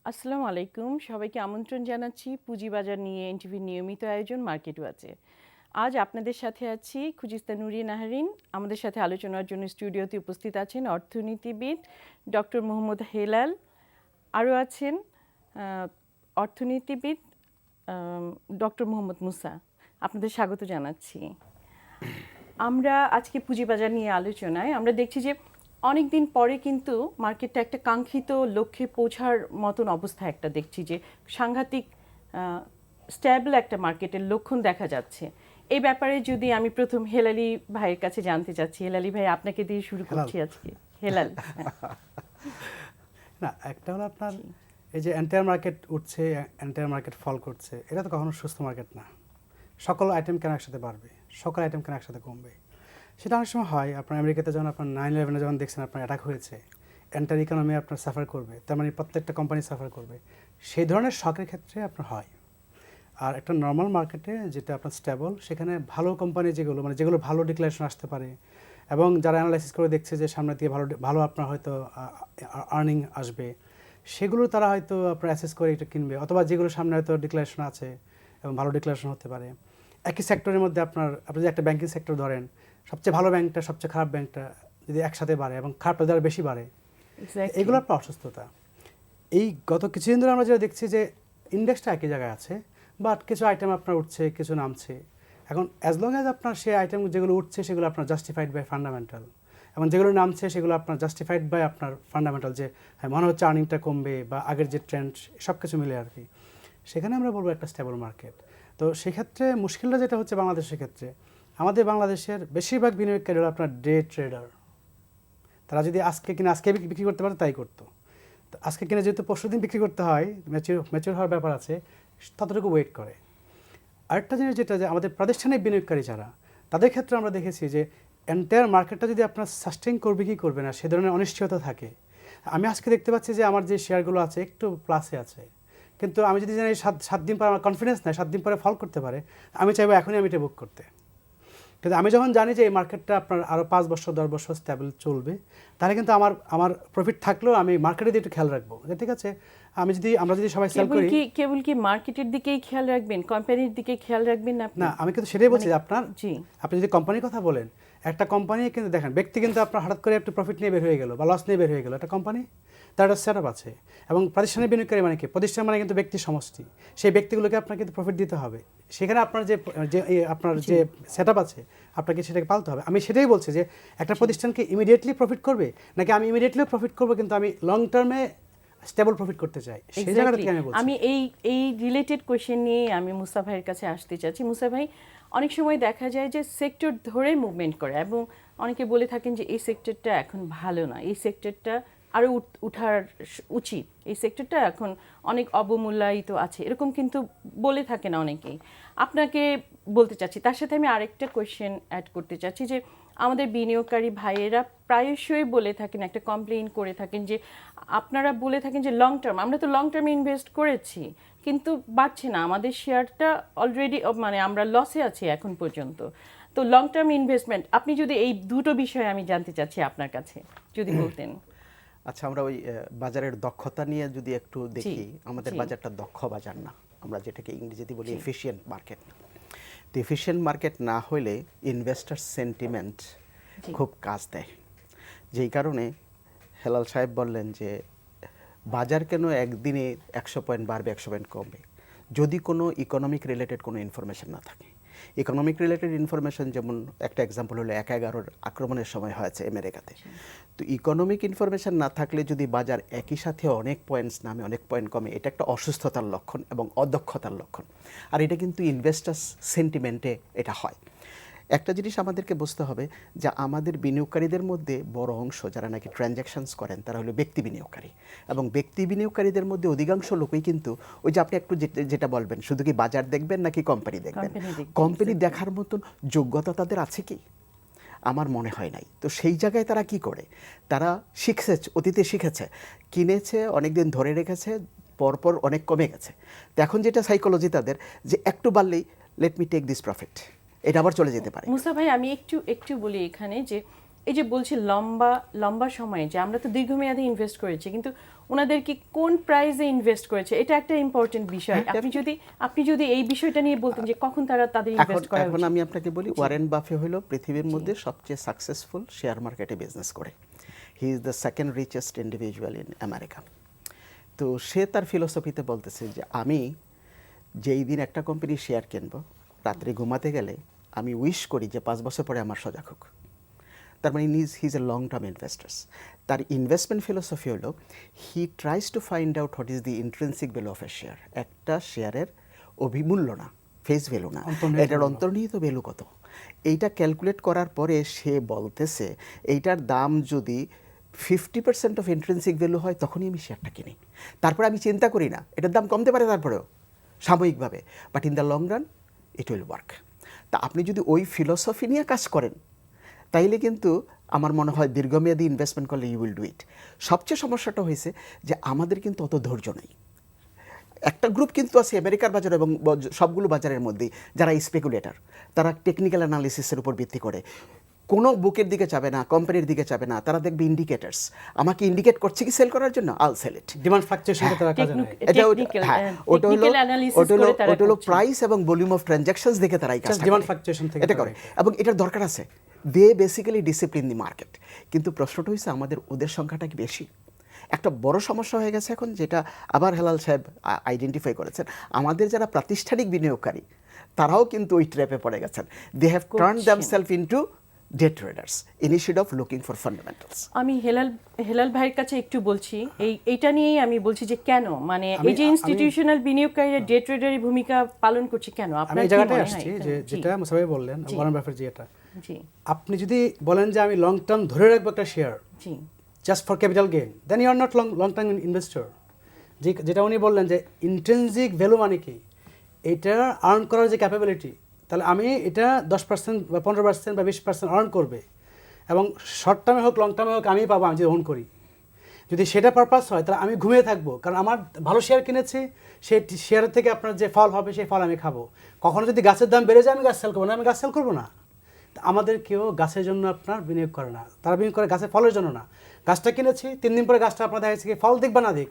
আসসালামু আলাইকুম, সবাইকে আমন্ত্রণ জানাচ্ছি পুঁজিবাজার নিয়ে এনটিভির নিয়মিত আয়োজন মার্কেট ওয়াচে। আজ আপনাদের সাথে আছি খুজিস্তা নুরি নাহারিন। আমাদের সাথে আলোচনার জন্য স্টুডিওতে উপস্থিত আছেন অর্থনীতিবিদ ডক্টর মোহাম্মদ হেলাল, আরও আছেন অর্থনীতিবিদ ডক্টর মোহাম্মদ মুসা। আপনাদের স্বাগত জানাচ্ছি। আমরা আজকে পুঁজিবাজার নিয়ে আলোচনায় আমরা দেখছি যে অনেক দিন পরে কিন্তু মার্কেটটা একটা কাঙ্ক্ষিত লক্ষ্যে পৌঁছার মতন অবস্থা একটা দেখছি, যে সাংঘাতিক স্ট্যাবল একটা মার্কেটের লক্ষণ দেখা যাচ্ছে। এই ব্যাপারে যদি আমি প্রথম হেলালি ভাইয়ের কাছে জানতে চাচ্ছি। হেলালি ভাই, আপনাকে দিয়ে শুরু করছি আজকে। হেলাল। না, একটা হলো আপনার এই যে এন্টায়ার মার্কেট উঠছে, এন্টায়ার মার্কেট ফল করছে, এটা তো কখনো সুস্থ মার্কেট না। সকল আইটেম কেন একসাথে বাড়বে, সকল আইটেম কেন একসাথে কমবে? সেটা অনেক সময় হয়। আপনার আমেরিকাতে যখন আপনার 9/11 যখন দেখছেন আপনার অ্যাটাক হয়েছে, এন্টায়ার ইকোনমি আপনার সাফার করবে, তার মানে প্রত্যেকটা কোম্পানি সাফার করবে। সেই ধরনের শকের ক্ষেত্রে আপনার হয়। আর একটা নর্মাল মার্কেটে যেটা আপনার স্টেবল, সেখানে ভালো কোম্পানি যেগুলো মানে যেগুলো ভালো ডিক্লারেশন আসতে পারে এবং যারা অ্যানালাইসিস করে দেখছে যে সামনে দিয়ে ভালো আপনার হয়তো আর্নিং আসবে, সেগুলো তারা হয়তো আপনার অ্যাসেস করে এটা কিনবে। অথবা যেগুলো সামনে হয়তো ডিক্লারেশন আছে এবং ভালো ডিক্লারেশন হতে পারে। একই সেক্টরের মধ্যে আপনি যদি একটা ব্যাংকিং সেক্টর ধরেন, সবচেয়ে ভালো ব্যাংকটা সবচেয়ে খারাপ ব্যাংকটা যদি একসাথে বাড়ে এবং খারাপটা যারা বেশি বাড়ে, এগুলো আপনার অসুস্থতা। এই গত কিছুদিন ধরে আমরা যেটা দেখছি যে ইন্ডেক্সটা একই জায়গায় আছে, বাট কিছু আইটেম আপনার উঠছে, কিছু নামছে। এখন অ্যাজ লং অ্যাজ আপনার সেই আইটেম যেগুলো উঠছে সেগুলো আপনার জাস্টিফাইড বাই ফান্ডামেন্টাল, এবং যেগুলো নামছে সেগুলো আপনার জাস্টিফাইড বাই আপনার ফান্ডামেন্টাল, যে হ্যাঁ মনে হচ্ছে আর্নিংটা কমবে বা আগের যে ট্রেন্ড সব কিছু মিলে আর কি, সেখানে আমরা বলবো একটা স্টেবল মার্কেট। তো সেক্ষেত্রে মুশকিলটা যেটা হচ্ছে বাংলাদেশের ক্ষেত্রে, আমাদের বাংলাদেশের বেশিরভাগ বিনিয়োগকারী হলো আপনার ডে ট্রেডার। তারা যদি আজকে কিনে আজকে বিক্রি করতে পারে তাই করতো। তো আজকে কিনে যেহেতু পরশুদিন বিক্রি করতে হয়, ম্যাচিউর হওয়ার ব্যাপার আছে, ততটুকু ওয়েট করে। আরেকটা জিনিস যেটা, যে আমাদের প্রাতিষ্ঠানিক বিনিয়োগকারী যারা, তাদের ক্ষেত্রে আমরা দেখেছি যে এন্টায়ার মার্কেটটা যদি আপনার সাস্টেইন করবে কি করবে না, সে ধরনের অনিশ্চয়তা থাকে। আমি আজকে দেখতে পাচ্ছি যে আমার যে শেয়ারগুলো আছে একটু প্লাসে আছে, কিন্তু আমি যদি জানি 7 দিন পরে আমার কনফিডেন্স নাই 7 দিন পরে ফল করতে পারে, আমি চাইবো এখনই আমি এটা বুক করতে। কিন্তু আমি যখন জানি যে এই মার্কেটটা আপনার আরও 5 বছর 10 বছর স্টেবল চলবে, তাহলে কিন্তু আমার প্রফিট থাকলেও আমি মার্কেটের দিকে একটু খেয়াল রাখবো। ঠিক আছে, আমরা যদি সবাই সেল করি, কেবল কি মার্কেটের দিকেই খেয়াল রাখবেন, কোম্পানির দিকে খেয়াল রাখবেন না? না, আমি কিন্তু সেটাই বলছি যে আপনি যদি কোম্পানির কথা বলেন, একটা কোম্পানি কিন্তু দেখেন, ব্যক্তি কিন্তু আপনার হঠাৎ করে একটু প্রফিট নিয়ে বের হয়ে গেল বা লস নিয়ে বের হয়ে গেল, একটা কোম্পানি তার একটা সেট আপ আছে। এবং প্রাতিষ্ঠানিক বিনিয়োগকারী মানে কি, প্রতিষ্ঠান মানে কিন্তু ব্যক্তির সমষ্টি, সেই ব্যক্তিগুলোকে আপনাকে কিন্তু প্রফিট দিতে হবে। সেখানে আপনার যে সেট আপ আছে, আপনাকে সেটাকে পালতে হবে। আমি সেটাই বলছি যে একটা প্রতিষ্ঠানকে ইমিডিয়েটলি প্রফিট করবে নাকি আমি ইমিডিয়েটলি প্রফিট করবো কিন্তু আমি লং টার্মে স্টেবল প্রফিট করতে চাই, সেই জায়গাটা থেকে আমি বলছি। আমি এই রিলেটেড কোয়েশ্চেন নিয়ে আমি মুসা ভাইয়ের কাছে আসতে চাচ্ছি। মুসা ভাই, অনেক সময় দেখা যায় যে সেক্টর ধরে মুভমেন্ট করে এবং অনেকে বলে থাকেন যে এই সেক্টরটা এখন ভালো না, এই সেক্টরটা আরও উঠার উচিত, এই সেক্টরটা এখন অনেক অবমূল্যায়িত আছে, এরকম কিন্তু বলে থাকেন অনেকেই। আপনাকে বলতে চাচ্ছি, তার সাথে আমি আরেকটা কোয়েশ্চেন অ্যাড করতে চাচ্ছি যে আমাদের বিনিয়োগকারী ভাইয়েরা প্রায়শই বলে থাকেন, একটা কমপ্লেইন করে থাকেন যে আপনারা বলে থাকেন যে লং টার্ম, আমরা তো লং টার্মে ইনভেস্ট করেছি কিন্তু বাড়ছে না, আমাদের শেয়ারটা অলরেডি মানে আমরা লসে আছি এখন পর্যন্ত। তো লং টার্ম ইনভেস্টমেন্ট, আপনি যদি এই দুটো বিষয়ে আমি জানতে চাচ্ছি আপনার কাছে যদি বলতেন। আচ্ছা, আমরা ওই বাজারের দক্ষতা নিয়ে যদি একটু দেখি, আমাদের বাজারটা দক্ষ বাজার না, আমরা যেটাকে ইংরেজিতে বলি এফিশিয়েন্ট মার্কেট। তো এফিশিয়েন্ট মার্কেট না হলে ইনভেস্টার সেন্টিমেন্ট খুব কাজ দেয়। যেই কারণে হেলাল সাহেব বললেন যে বাজার কেন একদিনে 100 পয়েন্ট বাড়বে 100 পয়েন্ট কমবে, যদি কোনো ইকোনমিক রিলেটেড কোনো ইনফরমেশন না থাকে। ইকোনমিক রিলেটেড ইনফরমেশন যেমন একটা এক্সাম্পল হলো 11/11 আক্রমণের সময় হয়েছে আমেরিকাতে। তো ইকোনমিক ইনফরমেশন না থাকলে যদি বাজার একই সাথে অনেক পয়েন্টস নামে অনেক পয়েন্ট কমে, এটা একটা অসুস্থতার লক্ষণ এবং অদক্ষতার লক্ষণ। আর এটা কিন্তু ইনভেস্টার্স সেন্টিমেন্টে এটা হয়। একটা জিনিস আমাদেরকে বুঝতে হবে যে আমাদের বিনিয়োগকারীদের মধ্যে বড় অংশ যারা নাকি ট্রানজ্যাকশনস করেন তারা হলো ব্যক্তি বিনিয়োগকারী, এবং ব্যক্তি বিনিয়োগকারীদের মধ্যে অধিকাংশ লোকই কিন্তু ওই যে আপনি একটু যেটা বলবেন, শুধু কি বাজার দেখবেন নাকি কোম্পানি দেখবেন, কোম্পানি দেখার মতন যোগ্যতা তাদের আছে কি? আমার মনে হয় নাই। তো সেই জায়গায় তারা কি করে, তারা শিখছে, অতীতে শিখেছে, কিনেছে, অনেকদিন ধরে রেখেছে, পরপর অনেক কমে গেছে। তো এখন যেটা সাইকোলজি তাদের, যে একটু বাড়লেই let me take this profit, এটা আবার চলে যেতে পারে। মুসা ভাই, আমি একটু বলি এখানে যে এই যে বলছি লম্বা লম্বা সময়ে যে আমরা তো দীর্ঘমেয়াদে ইনভেস্ট করেছি, কিন্তু ওনাদের কি কোন প্রাইসে ইনভেস্ট করেছে, এটা একটা ইম্পর্টেন্ট বিষয়। আপনি যদি এই বিষয়টা নিয়ে বলতেন যে কখন তারা তাদের ইনভেস্ট করা এখন উচিত। আমি আপনাকে বলি, ওয়ারেন বাফে হলো পৃথিবীর মধ্যে সবচেয়ে সাকসেসফুল শেয়ার মার্কেটে বিজনেস করে। He is the second richest individual in America. তো সে তার ফিলোসফিতে বলতেছে যে আমি যেই দিন একটা কোম্পানির শেয়ার কিনবো, রাত্রে ঘুমাতে গেলে আমি উইশ করি যে 5 বছর পরে আমার সজাগ হোক। তার মানে he is a long term investors. তার ইনভেস্টমেন্ট ফিলোসফি হলো হি tries to find out what is the intrinsic value of A share. একটা শেয়ারের অভিমূল্য না, ফেস ভ্যালু না, এটার অন্তর্নিহিত ভ্যালু কত, এইটা ক্যালকুলেট করার পরে সে বলতেছে এইটার দাম যদি 50% অফ ইন্ট্রিনসিক ভ্যালু হয় তখনই আমি শেয়ারটা কিনি। তারপরে আমি চিন্তা করি না এটার দাম কমতে পারে তারপরেও সাময়িকভাবে, but in the long run it will work. তা আপনি যদি ওই ফিলোসফি নিয়ে কাজ করেন তাইলে কিন্তু আমার মনে হয় দীর্ঘমেয়াদী ইনভেস্টমেন্ট করলে ইউ উইল ডু ইট। সবচেয়ে সমস্যাটা হয়েছে যে আমাদের কিন্তু অত ধৈর্য নেই। একটা গ্রুপ কিন্তু আছে আমেরিকার বাজার এবং সবগুলো বাজারের মধ্যেই যারা স্পেকুলেটর, তারা টেকনিক্যাল অ্যানালিসিসের উপর ভিত্তি করে কোনো বুকের দিকে যাবে না, কোম্পানির দিকে যাবে না, তারা দেখবে ইন্ডিকেটার্স, আমাকে ইন্ডিকেট করছে কি সেল করার জন্য, আল সেল ইট। ডিমান্ড ফ্লাকচুয়েশনটা তারা কাজে নেয়। ওটা হলো প্রাইস এবং ভলিউম অফ ট্রানজাকশনস দেখে তারা এই কাজটা ডিমান্ড ফ্লাকচুয়েশন থেকে এটা করে, এবং এটার দরকার আছে। দে বেসিক্যালি ডিসিপ্লিন দি মার্কেট। কিন্তু প্রশ্নটা হচ্ছে আমাদের ওদের সংখ্যাটা কি বেশি? একটা বড় সমস্যা হয়ে গেছে এখন, যেটা আবার হেলাল সাহেব আইডেন্টিফাই করেছেন, আমাদের যারা প্রাতিষ্ঠানিক বিনিয়োগকারী তারাও কিন্তু ওই ট্র্যাপে পড়ে গেছেন। They have turned themselves into day traders instead of looking for fundamentals. আমি হেলাল ভাইয়ের কাছে একটু বলছি, এইটা নিয়েই আমি বলছি যে কেন মানে এই যে ইনস্টিটিউশনাল বিনিয়োগকারীরা ডে ট্রেডারের ভূমিকা পালন করছে কেন? আমি আপনার এই কি জায়গাটায় মনে হয়? আসছি যে যেটা মুসা ভাই বললেন, ওয়ারেন বাফেট যেটা, জি আপনি যদি বলেন যে আমি লং টার্ম ধরে রাখবো একটা শেয়ার জি just for capital gain, then you are not long term investor. যেটা উনি বললেন যে ইন্ট্রিনসিক ভ্যালু মানে কি, এটা আর্ন করার যে ক্যাপাবিলিটি, তাহলে আমি এটা 10% বা 15% বা 20% আর্ন করবে, এবং শর্ট টার্মে হোক লং টার্মে হোক আমি পাবো, আমি যদি ওন করি। যদি সেটা পারপাস হয় তাহলে আমি ঘুমিয়ে থাকবো, কারণ আমার ভালো শেয়ার কিনেছি, সেই শেয়ারের থেকে আপনার যে ফল হবে সেই ফল আমি খাবো। কখনো যদি গাছের দাম বেড়ে যায় আমি গাছ সেল করবো না, আমি গাছ সেল করবো না। আমাদের কেউ গাছের জন্য আপনার বিনিয়োগ করে না, তারা বিনিয়োগ করে গাছের ফলের জন্য না। গাছটা কিনেছি, 3 দিন পরে গাছটা আপনার দেখা যাচ্ছে কি ফল দিক বা না দিক,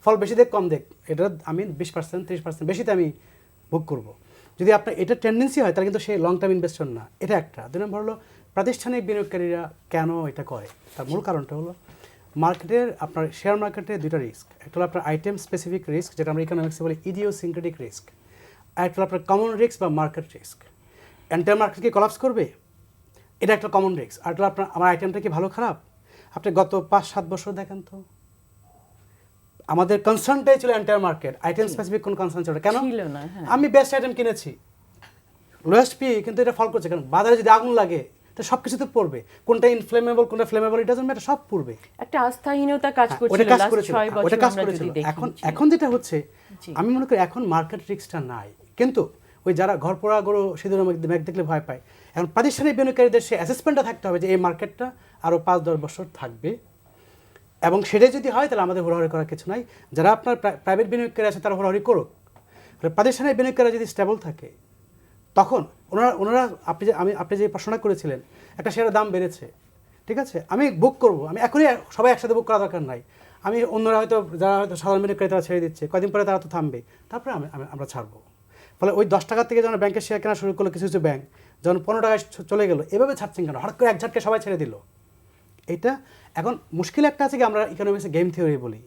ফল বেশি দিক কম দিক, এটা আমি 20% 30% বেশিতে আমি ভোগ করব। যদি আপনার এটা টেন্ডেন্সি হয় তাহলে কিন্তু সে লং টার্ম ইনভেস্টর না। এটা একটা। 2 নম্বর হলো প্রাতিষ্ঠানিক বিনিয়োগকারীরা কেন এটা করে, তার মূল কারণটা হলো মার্কেটের আপনার শেয়ার মার্কেটে দুটো রিস্ক। একটা হলো আপনার আইটেম স্পেসিফিক রিস্ক, যেটা আমরা ইকোনমিক্সে বলি ইডিওসিনক্রেটিক রিস্ক, আর একটা হলো আপনার কমন রিস্ক বা মার্কেট রিস্ক। এন্টায়ার মার্কেট কি কলাপস করবে, এটা একটা কমন রিস্ক। আর একটা আপনার আমার আইটেমটা কি ভালো খারাপ, আপনি গত 5-7 বছর দেখেন তো আমাদের কনসার্নটাই ছিল এন্টায়ার মার্কেট, আইটেম স্পেসিফিক কোন কনসার্ন ছিল কেন? আমি বেস্ট আইটেম কিনেছি, লোয়েস্ট পি, কিন্তু এটা ফল করছে কেন? বাজারে যদি আগুন লাগে তো সব কিছুতে পড়বে, কোনটা ইনফ্লেমেবল কোনটা ফ্লেমেবল এটা জানবে, এটা সব পড়বে। একটা আস্থাহীনতা কাজ করছিল লাস্ট 6 বছর আমরা যদি দেখি। এখন যেটা হচ্ছে, আমি মনে করি এখন মার্কেট রিস্কটা নাই, কিন্তু ওই যারা ঘর পোড়া গরু সিঁদুর মেঘ দেখলে ভয় পায়, এখন প্রাতিষ্ঠানিক বিনিয়োগকারীদের সে অ্যাসেসমেন্টটা থাকতে হবে যে এই মার্কেটটা আরও 5-10 বছর থাকবে, এবং সেটাই যদি হয় তাহলে আমাদের হুড়াহুড়ি করার কিছু নাই। যারা আপনার প্রাইভেট বিনিয়োগকারী আছে তারা হুড়াহুড়ি করুক, প্রাতিষ্ঠানিক বিনিয়োগকারীরা যদি স্টেবল থাকে তখন ওনারা আপনি যে প্রশ্নটা করেছিলেন, একটা শেয়ারের দাম বেড়েছে, ঠিক আছে, আমি বুক করব, আমি এখনই সবাই একসাথে বুক করা দরকার নাই, আমি অন্যরা হয়তো যারা হয়তো সাধারণ বিনিয়োগকারী তারা ছেড়ে দিচ্ছে, কয়েকদিন পরে তারা তো থামবে, তারপরে আমরা ছাড়বো। ফলে ওই 10 টাকা থেকে যখন ব্যাংকের শেয়ার কেনা শুরু করলো কিছু কিছু ব্যাংক, যখন 15 টাকায় চলে গেলো, এভাবে ছাড়ছেন কেন? হঠাৎ করে এক ঝাটকে সবাই ছেড়ে দিল। এটা এখন মুশকিল একটা আছে কি, আমরা ইকোনমিক্সে গেম থিওরি বলি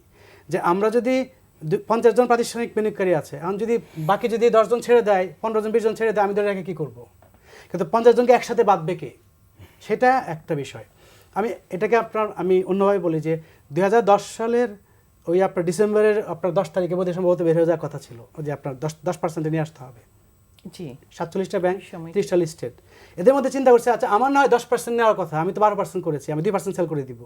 যে আমরা যদি 50 জন প্রাতিষ্ঠানিক বিনিয়োগকারী আছে, এখন যদি বাকি যদি 10 জন ছেড়ে দেয়, 15 জন 20 জন ছেড়ে দেয়, আমি ধরে রেখে কী করবো? কিন্তু 50 জনকে একসাথে বাঁধবে কে, সেটা একটা বিষয়। এটাকে আমি অন্যভাবে বলি যে 2010 সালের ওই আপনার ডিসেম্বরের আপনার 10 তারিখে বোধহয় সম্ভবত বের হয়ে যাওয়ার কথা ছিল, যে আপনার 10% নিয়ে আসতে হবে। জি 47টা ব্যাংক, 30টা লিস্টেড, এদের মধ্যে চিন্তা করছে আচ্ছা আমার না হয় 10% নেওয়ার কথা, আমি তো 12% করেছি, আমি 2% সেল করে দিব।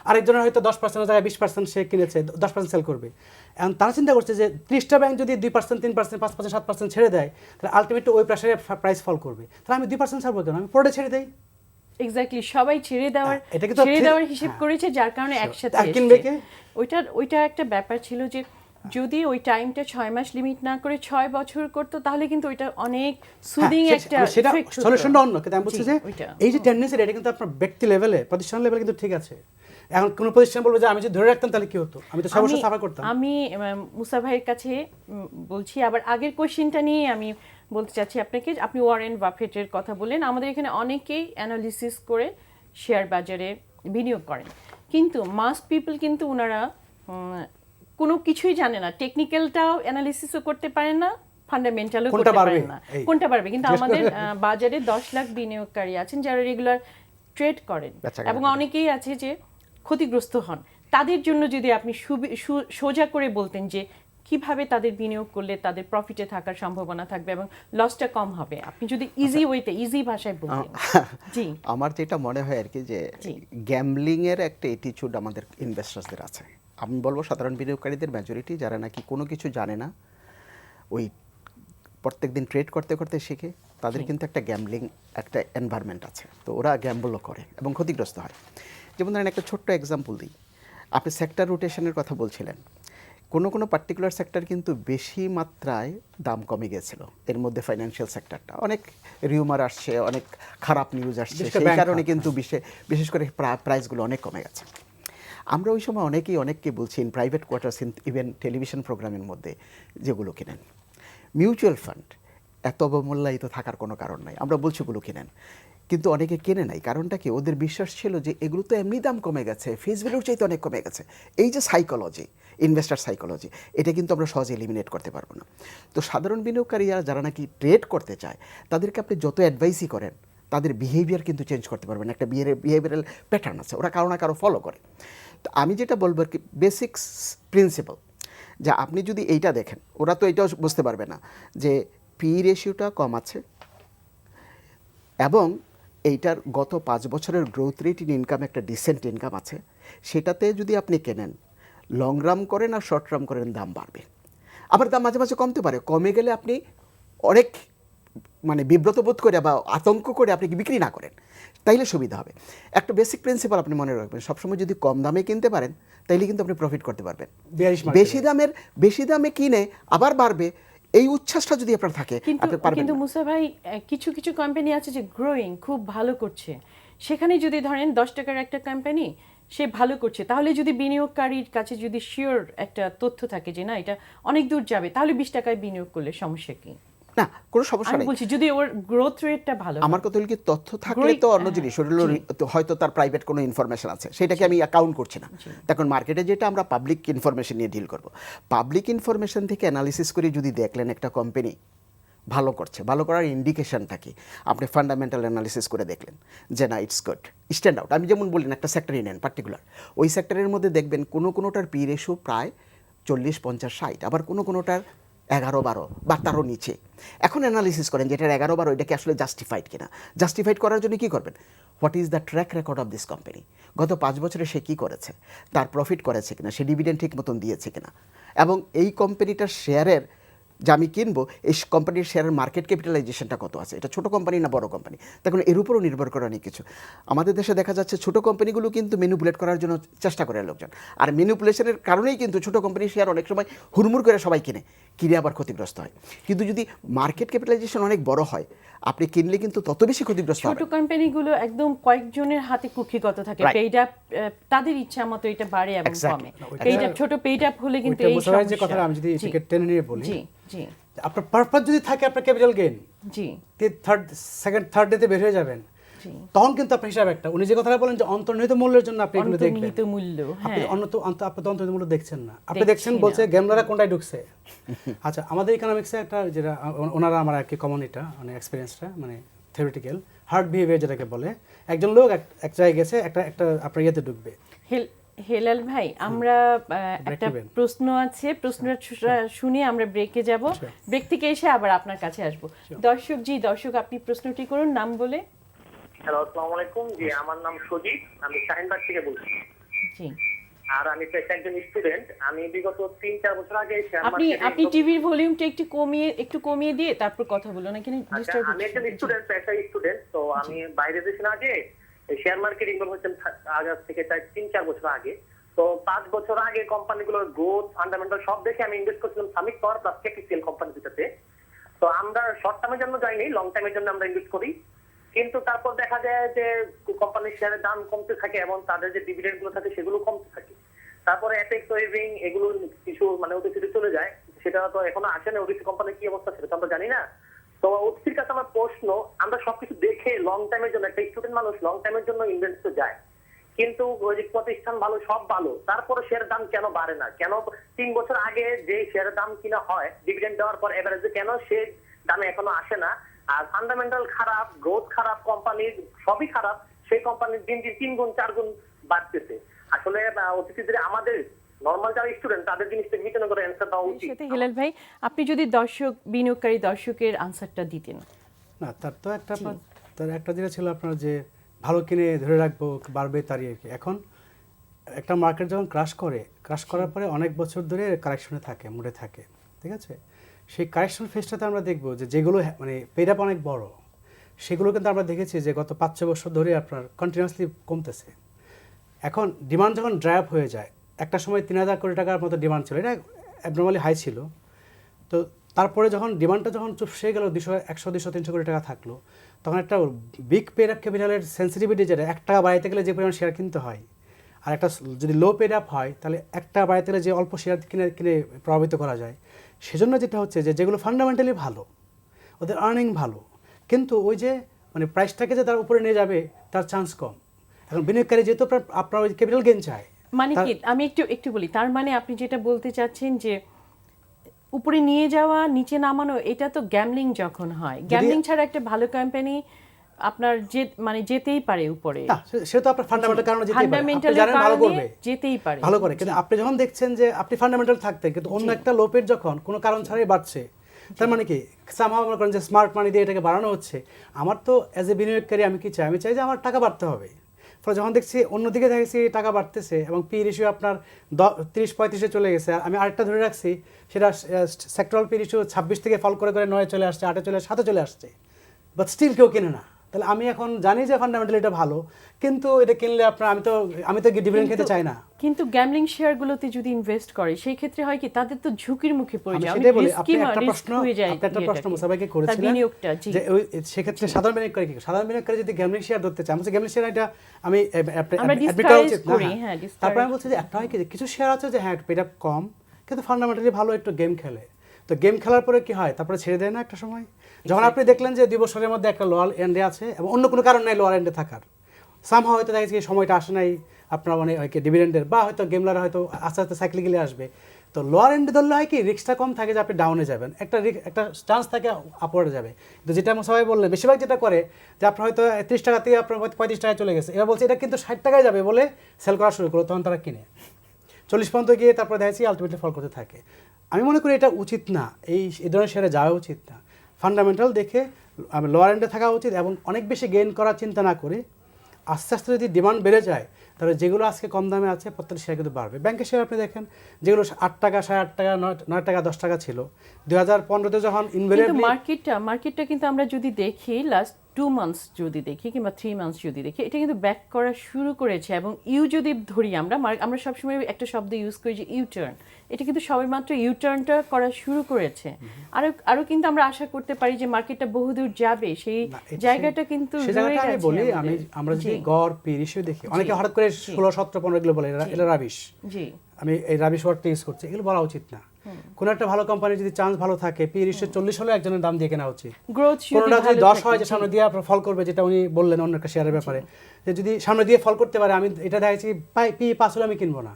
আরেকজনের হয়তো 10% জায়গায় 20% সে কিনেছে, 10% সেল করবে। এখন তারা চিন্তা করছে যে 30টা ব্যাংক যদি 2%, 3%, 5%, 7% ছেড়ে দেয়, তাহলে আলটিমেটলি ওই প্রেসারে প্রাইস ফল করবে, তাহলে আমি 2% ছাড়বো কেন, আমি পরে ছেড়ে দেই। এক্স্যাক্টলি, সবাই ছেড়ে দেওয়ার হিসেব করেছে, যার কারণে একসাথে কিনবে কে? ওইটা একটা ব্যাপার ছিল যে যদি ওই টাইমটা 6 মাস লিমিট না করে 6 বছর করতো তাহলে কিন্তু ওইটা অনেক সুদিং একটা সেটা effect হতো। সলিউশনটা অন্য, কিন্তু আমি বলছি জি, যে ওইটা। এই যে টেন্ডেন্সি এটা কিন্তু আপনার ব্যক্তি লেভেলে, প্রতিষ্ঠান লেভেলে কিন্তু ঠিক আছে। এখন কোন প্রতিষ্ঠান বলবে যে আমি যদি ধরে রাখতাম তাহলে কি হতো, আমি তো 6 বছর সাফার করতাম। আমি মুসা ভাইয়ের কাছে বলছি, আবার আগের কোশ্চেনটা নিয়ে আমি বলতে চাচ্ছি আপনাকে, আপনি ওয়ারেন বাফেটের কথা বললেন। আমাদের এখানে অনেকেই অ্যানালিসিস করে শেয়ার বাজারে বিনিয়োগ করেন, কিন্তু মাস পিপল কিন্তু ওনারা কোনো কিছুই জানে না, টেকনিক্যালটাও অ্যানালিসিসও করতে পারেন না, ফান্ডামেন্টালও কোনটা করতে পারবে? পারেন না, এই। কোনটা পারবে। কিন্তু আমাদের বাজারে 10 লাখ বিনিয়োগকারী আছেন যারা রেগুলার ট্রেড করেন, বেচাকেনা এবং করেন। অনেকেই আছে যে ক্ষতিগ্রস্ত হন। তাদের জন্য যদি আপনি সোজা করে বলতেন যে কিভাবে তাদের বিনিয়োগ করলে তাদের প্রফিটে থাকার সম্ভাবনা থাকবে এবং লসটা কম হবে, আপনি যদি ইজি ওয়েতে, ইজি ভাষায় বলতেন। জি, আমার যেটা মনে হয় আর কি যে জি। গ্যাম্বলিং এর একটা অ্যাটিটিউড আমাদের ইনভেস্টার্সদের আছে। আমি বলবো সাধারণ বিনিয়োগকারীদের মেজরিটি যারা নাকি কোনো কিছু জানে না, ওই প্রত্যেকদিন ট্রেড করতে করতে শিখে, তাদের কিন্তু একটা গ্যাম্বলিং একটা এনভায়রনমেন্ট আছে, তো ওরা গ্যাম্বলও করে এবং ক্ষতিগ্রস্ত হয়। যেমন ধরেন একটা ছোট্ট এক্সাম্পল দিই, আপনি সেক্টর রোটেশনের কথা বলছিলেন, কোনো পার্টিকুলার সেক্টর কিন্তু বেশি মাত্রায় দাম কমে গেছিল, এর মধ্যে ফাইন্যান্সিয়াল সেক্টরটা অনেক রিউমার আসছে, অনেক খারাপ নিউজ আসছে, বিশেষ করে সেই ব্যাংক কারণে খাত, কিন্তু বিশেষ করে প্রাইসগুলো অনেক কমে গেছে। আমরা ওই সময় অনেককে বলছি in private quarters, even television প্রোগ্রামের মধ্যে যেগুলো কিনেন মিউচুয়াল ফান্ড এত অবমূল্যায়িত থাকার কোনো কারণ নাই, আমরা বলছি ওগুলো কিনেন, কিন্তু অনেকে কেনে নাই। কারণটা কি? ওদের বিশ্বাস ছিল যে এগুলো তো এমনি দাম কমে গেছে, ফেস ভ্যালুর চাইতে অনেক কমে গেছে। এই যে সাইকোলজি, ইনভেস্টার সাইকোলজি, এটা কিন্তু আমরা সহজে এলিমিনেট করতে পারবো না। তো সাধারণ বিনিয়োগকারীরা যারা নাকি ট্রেড করতে চায়, তাদেরকে আপনি যত অ্যাডভাইসই করেন, তাদের বিহেভিয়ার কিন্তু চেঞ্জ করতে পারবেন। একটা বিহেভিয়ারাল প্যাটার্ন আছে, ওরা কারো না কারো ফলো করে। তো আমি যেটা বলবো আর কি, বেসিক্স প্রিন্সিপাল, যে আপনি যদি এইটা দেখেন, ওরা তো এটাও বুঝতে পারবে না যে পি রেশিওটা কম আছে এবং এইটার গত 5 বছরের গ্রোথ রেট ইন ইনকাম একটা ডিসেন্ট ইনকাম আছে, সেটাতে যদি আপনি কেনেন, লং রাম করেন আর শর্ট রাম করেন, দাম বাড়বে। আবার দাম মাঝে মাঝে কমতে পারে, কমে গেলে আপনি অনেক মানে বিব্রত বোধ করে বা আতঙ্ক করে আপনি কি বিক্রি না করেন, তাইলে সুবিধা হবে। একটা বেসিক প্রিন্সিপাল আপনি মনে রাখবেন, সবসময় যদি কম দামে কিনতে পারেন তাইলে কিন্তু আপনি প্রফিট করতে পারবেন। bearish market বেশি দামে কিনে আবার বাড়বে, এই উচ্ছ্বাসটা যদি আপনার থাকে, আপনি পারবেন কিন্তু না। মুসা ভাই, কিছু কিছু কোম্পানি আছে যে গ্রোয়িং খুব ভালো করছে, সেখানে যদি ধরেন 10 টাকার একটা কোম্পানি সে ভালো করছে, তাহলে যদি বিনিয়োগকারীর কাছে যদি শিওর একটা তথ্য থাকে যে না এটা অনেক দূর যাবে, তাহলে 20 টাকায় বিনিয়োগ করলে সমস্যা কি? না, কোনো সমস্যা আমি নেই। বলছি যদি ওর গ্রোথ রেটটা ভালো হয়। আমার কথা হলো কি, তথ্য থাকলে তো অন্য জিনিস, ওটা হলো হয়তো তার প্রাইভেট কোনো ইনফরমেশন আছে, সেটাকে আমি অ্যাকাউন্ট করছি না। তখন মার্কেটে যেটা আমরা পাবলিক ইনফরমেশন নিয়ে ডিল করব, পাবলিক ইনফরমেশন থেকে অ্যানালিসিস করে যদি দেখলেন একটা কোম্পানি ভালো করছে, ভালো করার ইন্ডিকেশনটা কি, আপনি ফান্ডামেন্টাল অ্যানালিসিস করে দেখলেন যে না ইটস গুড, স্ট্যান্ড আউট। আমি যেমন বললেন একটা সেক্টরই নেন পার্টিকুলার, ওই সেক্টরের মধ্যে দেখবেন কোনোটার পি রেশিও প্রায় 40, 50, 60, আবার কোনোটার 11, 12 বা তারও নিচে। এখন অ্যানালিসিস করেন যে এটার 11, 12 এটা কি আসলে জাস্টিফাইড কিনা। জাস্টিফাইড করার জন্য কী করবেন, what is the track record of this company, গত 5 বছরে সে কী করেছে, তার প্রফিট করেছে কিনা, সে ডিভিডেন্ড ঠিক মতন দিয়েছে কিনা, এবং এই কোম্পানিটার শেয়ারের যে আমি কিনবো, এই কোম্পানির শেয়ারের মার্কেট ক্যাপিটালাইজেশনটা কত আছে, এটা ছোটো কোম্পানি না বড় কোম্পানি, তখন এর উপরও নির্ভর করে অনেক কিছু। আমাদের দেশে দেখা যাচ্ছে ছোটো কোম্পানিগুলো কিন্তু ম্যানিপুলেট করার জন্য চেষ্টা করে লোকজন, আর ম্যানিপুলেশনের কারণেই কিন্তু ছোটো কোম্পানির শেয়ার অনেক সময় হুড়মুড় করে সবাই কিনে আবার ক্ষতিগ্রস্ত হয়। কিন্তু যদি মার্কেট ক্যাপিটালাইজেশন অনেক বড় হয়, আপনি কিনলে কিন্তু তত বেশি ক্ষতিগ্রস্ত ছোট হবে। কোম্পানিগুলো একদম কয়েকজনের হাতে কুক্ষিগত থাকে, Right. পেইড আপ তাদের ইচ্ছা মতো এটা বাড়ে এবং Exactly. কমে। পেইড আপ, ছোট পেইড আপ হলে কিন্তু ওইটা এই মুসা ভাই যে সমস্যা। কথাটা আমি যদি জি, এটাকে টেনে নিয়ে বলি, জি জি আপনার পারপাস যদি থাকে আপনার ক্যাপিটাল গেইন, জি থার্ড ডেতে বের হয়ে যাবেন, জি। তখন কিন্তু আপনার হিসাব একটা, উনি যে কথাটা বলেন যে অন্তর্নিহিত মূল্যের জন্য আপনি এগুলো দেখবেন, অন্তর্নিহিত মূল্য, আপনি হ্যাঁ। আপনি তো অন্তর্নিহিত মূল্য দেখছেন না, আপনি দেখছি দেখছেন না। বলছে গ্যামলাররা কোনটায় ঢুকছে। আচ্ছা, আমাদের ইকোনমিক্সে একটা যেটা ওনারা আমার আর কি কমন, এটা মানে এক্সপিরিয়েন্সটা মানে থিওরিটিক্যাল হার্ড বিহেভিয়ার যেটাকে বলে, একজন লোক এক জায়গায় গেছে, একটা আপনার ইয়েতে ঢুকবে। হেলাল ভাই, আমরা একটা দিবেন। প্রশ্ন আছে, প্রশ্নটা শুনে আমরা ব্রেকে যাব, ব্রেক থেকে এসে আবার আপনার কাছে আসব। দর্শক আপনি প্রশ্নটি করুন নাম বলে। হ্যালো, আসসালামু আলাইকুম। জি, আমার নাম সজিব, আমি শাহিনবাগ থেকে বলছি। জি, আর আমি পেশা একজন স্টুডেন্ট। আমি বিগত 3-4 বছর আগে শেয়ার আপনি মার্কেটে টিভির ভলিউমটা একটু কমিয়ে দিয়ে তারপর কথা বলুন, এখানে ডিস্টার্ব আমি একজন স্টুডেন্ট, পেশা স্টুডেন্ট। তো আমি বাইরে দেশে আগে শেয়ার মার্কেট ইনভলভ হচ্ছেন আজ থেকে 3-4 বছর আগে। তো 5 বছর আগে কোম্পানিগুলোর গ্রোথ ফান্ডামেন্টাল সব দেখে আমি ইনভেস্ট করছিলাম সামিট পাওয়ার প্লাস কেটিসিএল কোম্পানি দুটাতে। তো আমরা শর্ট টার্মের জন্য যাইনি, লং টার্মের জন্য আমরা ইনভেস্ট করি। কিন্তু তারপর দেখা যায় যে কোম্পানির শেয়ারের দাম কমতে থাকে এবং তাদের যে ডিভিডেন্ড গুলো থাকে সেগুলো কমতে থাকে। তারপরে অ্যাপেক্স ওয়েভিং এগুলো কিছু মানে ওটিসিতে চলে যায়, সেটা তো এখনো আসে না। ওটিসি কোম্পানির কি অবস্থা সেটা তো আমরা জানি না। তো ওটিসির কাছে আমার প্রশ্ন, আমরা সবকিছু দেখে লং টাইমের জন্য, একটা স্টুডেন্ট মানুষ লং টাইমের জন্য ইনভেস্ট যায়, কিন্তু ওই যে প্রতিষ্ঠান ভালো সব ভালো, তারপরে শেয়ারের দাম কেন বাড়ে না? কেন 3 বছর আগে যে শেয়ারের দাম কিনা হয় ডিভিডেন্ড দেওয়ার পর এভারেজে কেন সে দামে এখনো আসে না? আর ফান্ডামেন্টাল খারাপ, গ্রোথ খারাপ, কোম্পানির সবই খারাপ, সেই কোম্পানির দিন দিন 3 গুণ 4 গুণ বাড়তেছে। আসলে অতিথিদের আমাদের নরমাল যারা স্টুডেন্ট তাদের জিনিসটা বিবেচনা করে অ্যান্সার দেওয়া উচিত। সাথে হেলাল ভাই, আপনি যদি বিনিয়োগকারী দর্শকের আনসারটা দিতেন। না, তার তো একটা তার একটা যেটা ছিল আপনার যে ভালো কিনে ধরে রাখবো বাড়বে তারই আর কি। এখন একটা মার্কেট যখন ক্রাশ করার পরে অনেক বছর ধরে কারেকশনে থাকে, মোডে থাকে, ঠিক আছে? সেই কারেকশন ফেজটাতে আমরা দেখবো যে যেগুলো মানে পেড আপ অনেক বড়, সেগুলো কিন্তু আমরা দেখেছি যে গত 5-6 বছর ধরে আপনার কন্টিনিউয়াসলি কমতেছে। এখন ডিমান্ড যখন ড্রাইভ হয়ে যায়, একটা সময় 3,000 কোটি টাকার মতো ডিমান্ড ছিল, এটা অ্যাবনর্মালি হাই ছিল। তো তারপরে যখন ডিমান্ডটা যখন চুপসে গেল, 100, 200, 300 কোটি টাকা থাকলো, তখন একটা বিগ পেড আপ ক্যাপিটালের সেন্সিটিভিটি যেটা, 1 টাকা বাড়াইতে গেলে যে পরিমাণ শেয়ার কিনতে হয়, আর একটা যদি লো পেড আপ হয় তাহলে 1 টাকা বাড়াইতে গেলে যে অল্প শেয়ার কিনে প্রভাবিত করা যায়। সেজন্য যেটা হচ্ছে যে যেগুলো ফান্ডামেন্টালি ভালো, ওদের আর্নিং ভালো, কিন্তু ওই যে মানে প্রাইসটাকে যে তার উপরে নিয়ে যাবে তার চান্স কম। এখন বিনিয়োগকারী যেহেতু আপনার ওই ক্যাপিটাল গেইন চায়, মানে কি আমি একটু বলি, তার মানে আপনি যেটা বলতে চাচ্ছেন যে উপরে নিয়ে যাওয়া নিচে নামানো, এটা তো গ্যামলিং যখন হয়। গ্যামলিং ছাড়া একটা ভালো কোম্পানি আপনার মানে যেতেই পারে উপরে, না সেটা তো আপনার ফান্ডামেন্টাল কারণে যেতেই পারে, আপনি ফান্ডামেন্টাল জানেন ভালো করবে, যেতেই পারে ভালো করে। কিন্তু আপনি যখন দেখছেন যে আপনি ফান্ডামেন্টাল থাকতে কিন্তু অন্য একটা লোপের যখন কোনো কারণ ছাড়াই বাড়ছে, তার মানে কি সামহাও মনে করেন যে স্মার্ট মানি দিয়ে এটাকে বাড়ানো হচ্ছে। আমার তো অ্যাজ এ বিনিয়োগকারী আমি কি চাই? আমি চাই যে আমার টাকা বাড়তে হবে। ফলে যখন দেখছি অন্যদিকে দেখছি টাকা বাড়তেছে এবং পি রেশিও আপনার 30-35-এ চলে গেছে, আর আমি আরেকটা ধরে রাখছি, সেটা সেক্টরাল পি রেশিও 26 থেকে ফল করে 9-এ চলে আসছে, 8-এ চলে আসছে, 7-এ চলে আসছে, বাট স্টিল কেউ কেনে না। তাহলে আমি এখন জানি যে ফান্ডামেন্টালি এটা ভালো, কিন্তু এটা কিনলে আপনার আমি তো ডিভিডেন্ড খেতে চাই না। কিন্তু গ্যামলিং শেয়ারগুলোতে যদি ইনভেস্ট করে সেই ক্ষেত্রে হয় কি তাদের তো ঝুঁকির মুখে পড়ে যায়। সেটাই বলি, আপনি একটা প্রশ্ন মুসাভাইকে করেছিলেন যে ওই সেক্ষেত্রে সাধারণ বিনিয়োগকারী কি, সাধারণ বিনিয়োগকারী যদি গ্যামলিং শেয়ার ধরতে চায়, আমি গ্যামলিং শেয়ার এটা আমি অ্যাডমিট করা উচিত না। তারপরে আমি বলছি যে একটা হয় কি যে কিছু শেয়ার আছে যে হ্যাঁ পেটা কম কিন্তু ফান্ডামেন্টালি ভালো, একটু গেম খেলে, তো গেম খেলার পরে কি হয় তারপরে ছেড়ে দেয় না একটা সময়। যখন আপনি দেখলেন যে 2 বছরের মধ্যে একটা লোয়ার এন্ডে আছে এবং অন্য কোনো কারণ নাই লোয়ার এন্ডে থাকার, সামহাও হয়তো দেখা যাচ্ছে সময়টা আসে নাই আপনার মানে ডিভিডেন্ডের, বা হয়তো গেমলার হয়তো আস্তে আস্তে সাইক্লিক্যালি আসবে, তো লোয়ার এন্ডে ধরলে হয় কি রিস্কটা কম থাকে যে আপনি ডাউনে যাবেন, একটা চান্স থাকে আপওয়ার্ডে যাবে। তো যেটা সবাই বললেন বেশিরভাগ যেটা করে যে আপনার হয়তো 30 টাকা থেকে আপনার 35 টাকায় চলে গেছে, এরা বলছে এটা কিন্তু 60 টাকায় যাবে বলে সেল করা শুরু করলো, তখন তারা কিনে 40 পর্যন্ত গিয়ে তারপরে দেখা যাচ্ছে আলটিমেটলি ফল করতে থাকে। আমি মনে করি এটা উচিত না, এই ধরনের শেয়ারে যাওয়া উচিত না। ফান্ডামেন্টাল দেখে লোয়ার এন্ডে থাকা উচিত এবং অনেক বেশি গেইন করার চিন্তা না করে আস্তে আস্তে যদি ডিমান্ড বেড়ে যায় তাহলে যেগুলো আজকে কম দামে আছে প্রত্যেকটা শেয়ার কিন্তু বাড়বে। ব্যাংকের শেয়ার আপনি দেখেন যেগুলো 8 টাকা, 8.5 টাকা, 9 টাকা, 10 টাকা ছিল 2015-তে যখন ইনভেরিয়েবলি মার্কেটটা কিন্তু আমরা যদি দেখি লাস্ট 2 মান্থস যদি দেখি কিংবা 3 মান্থস যদি দেখি, এটা কিন্তু ব্যাক করা শুরু করেছে। এবং যদি ধরি আমরা সবসময় একটা শব্দ ইউজ করি যে ইউটার্ন, এটা কিন্তু সবেমাত্র ইউটার্নটা করা শুরু করেছে। আরো কিন্তু আমরা আশা করতে পারি যে মার্কেটটা বহুদূর যাবে, সেই জায়গাটা কিন্তু রয়ে গেছে। আমি বলি আমরা যদি গড় পি রেশিও দেখি, অনেকে হঠাৎ করে 16, 17, 15 এগুলো বলে এটা রাবিশ। জি, আমি এই রাবিশ ওয়ার্ডটা ইউজ করছি, এগুলো বলা উচিত না। কোন একটা ভালো কোম্পানি যদি চান্স ভালো থাকে, পি রেশিও 40 হলে একজনের দাম দিয়ে কেনা উচিত। কোনটা যদি 10 হয় যে সামনে দিয়ে ফল করবে, যেটা উনি বললেন অন্য একটা শেয়ারের ব্যাপারে, যে যদি সামনে দিয়ে ফল করতে পারে, আমি এটা দেখেছি পি 5 হলে আমি কিনবো না।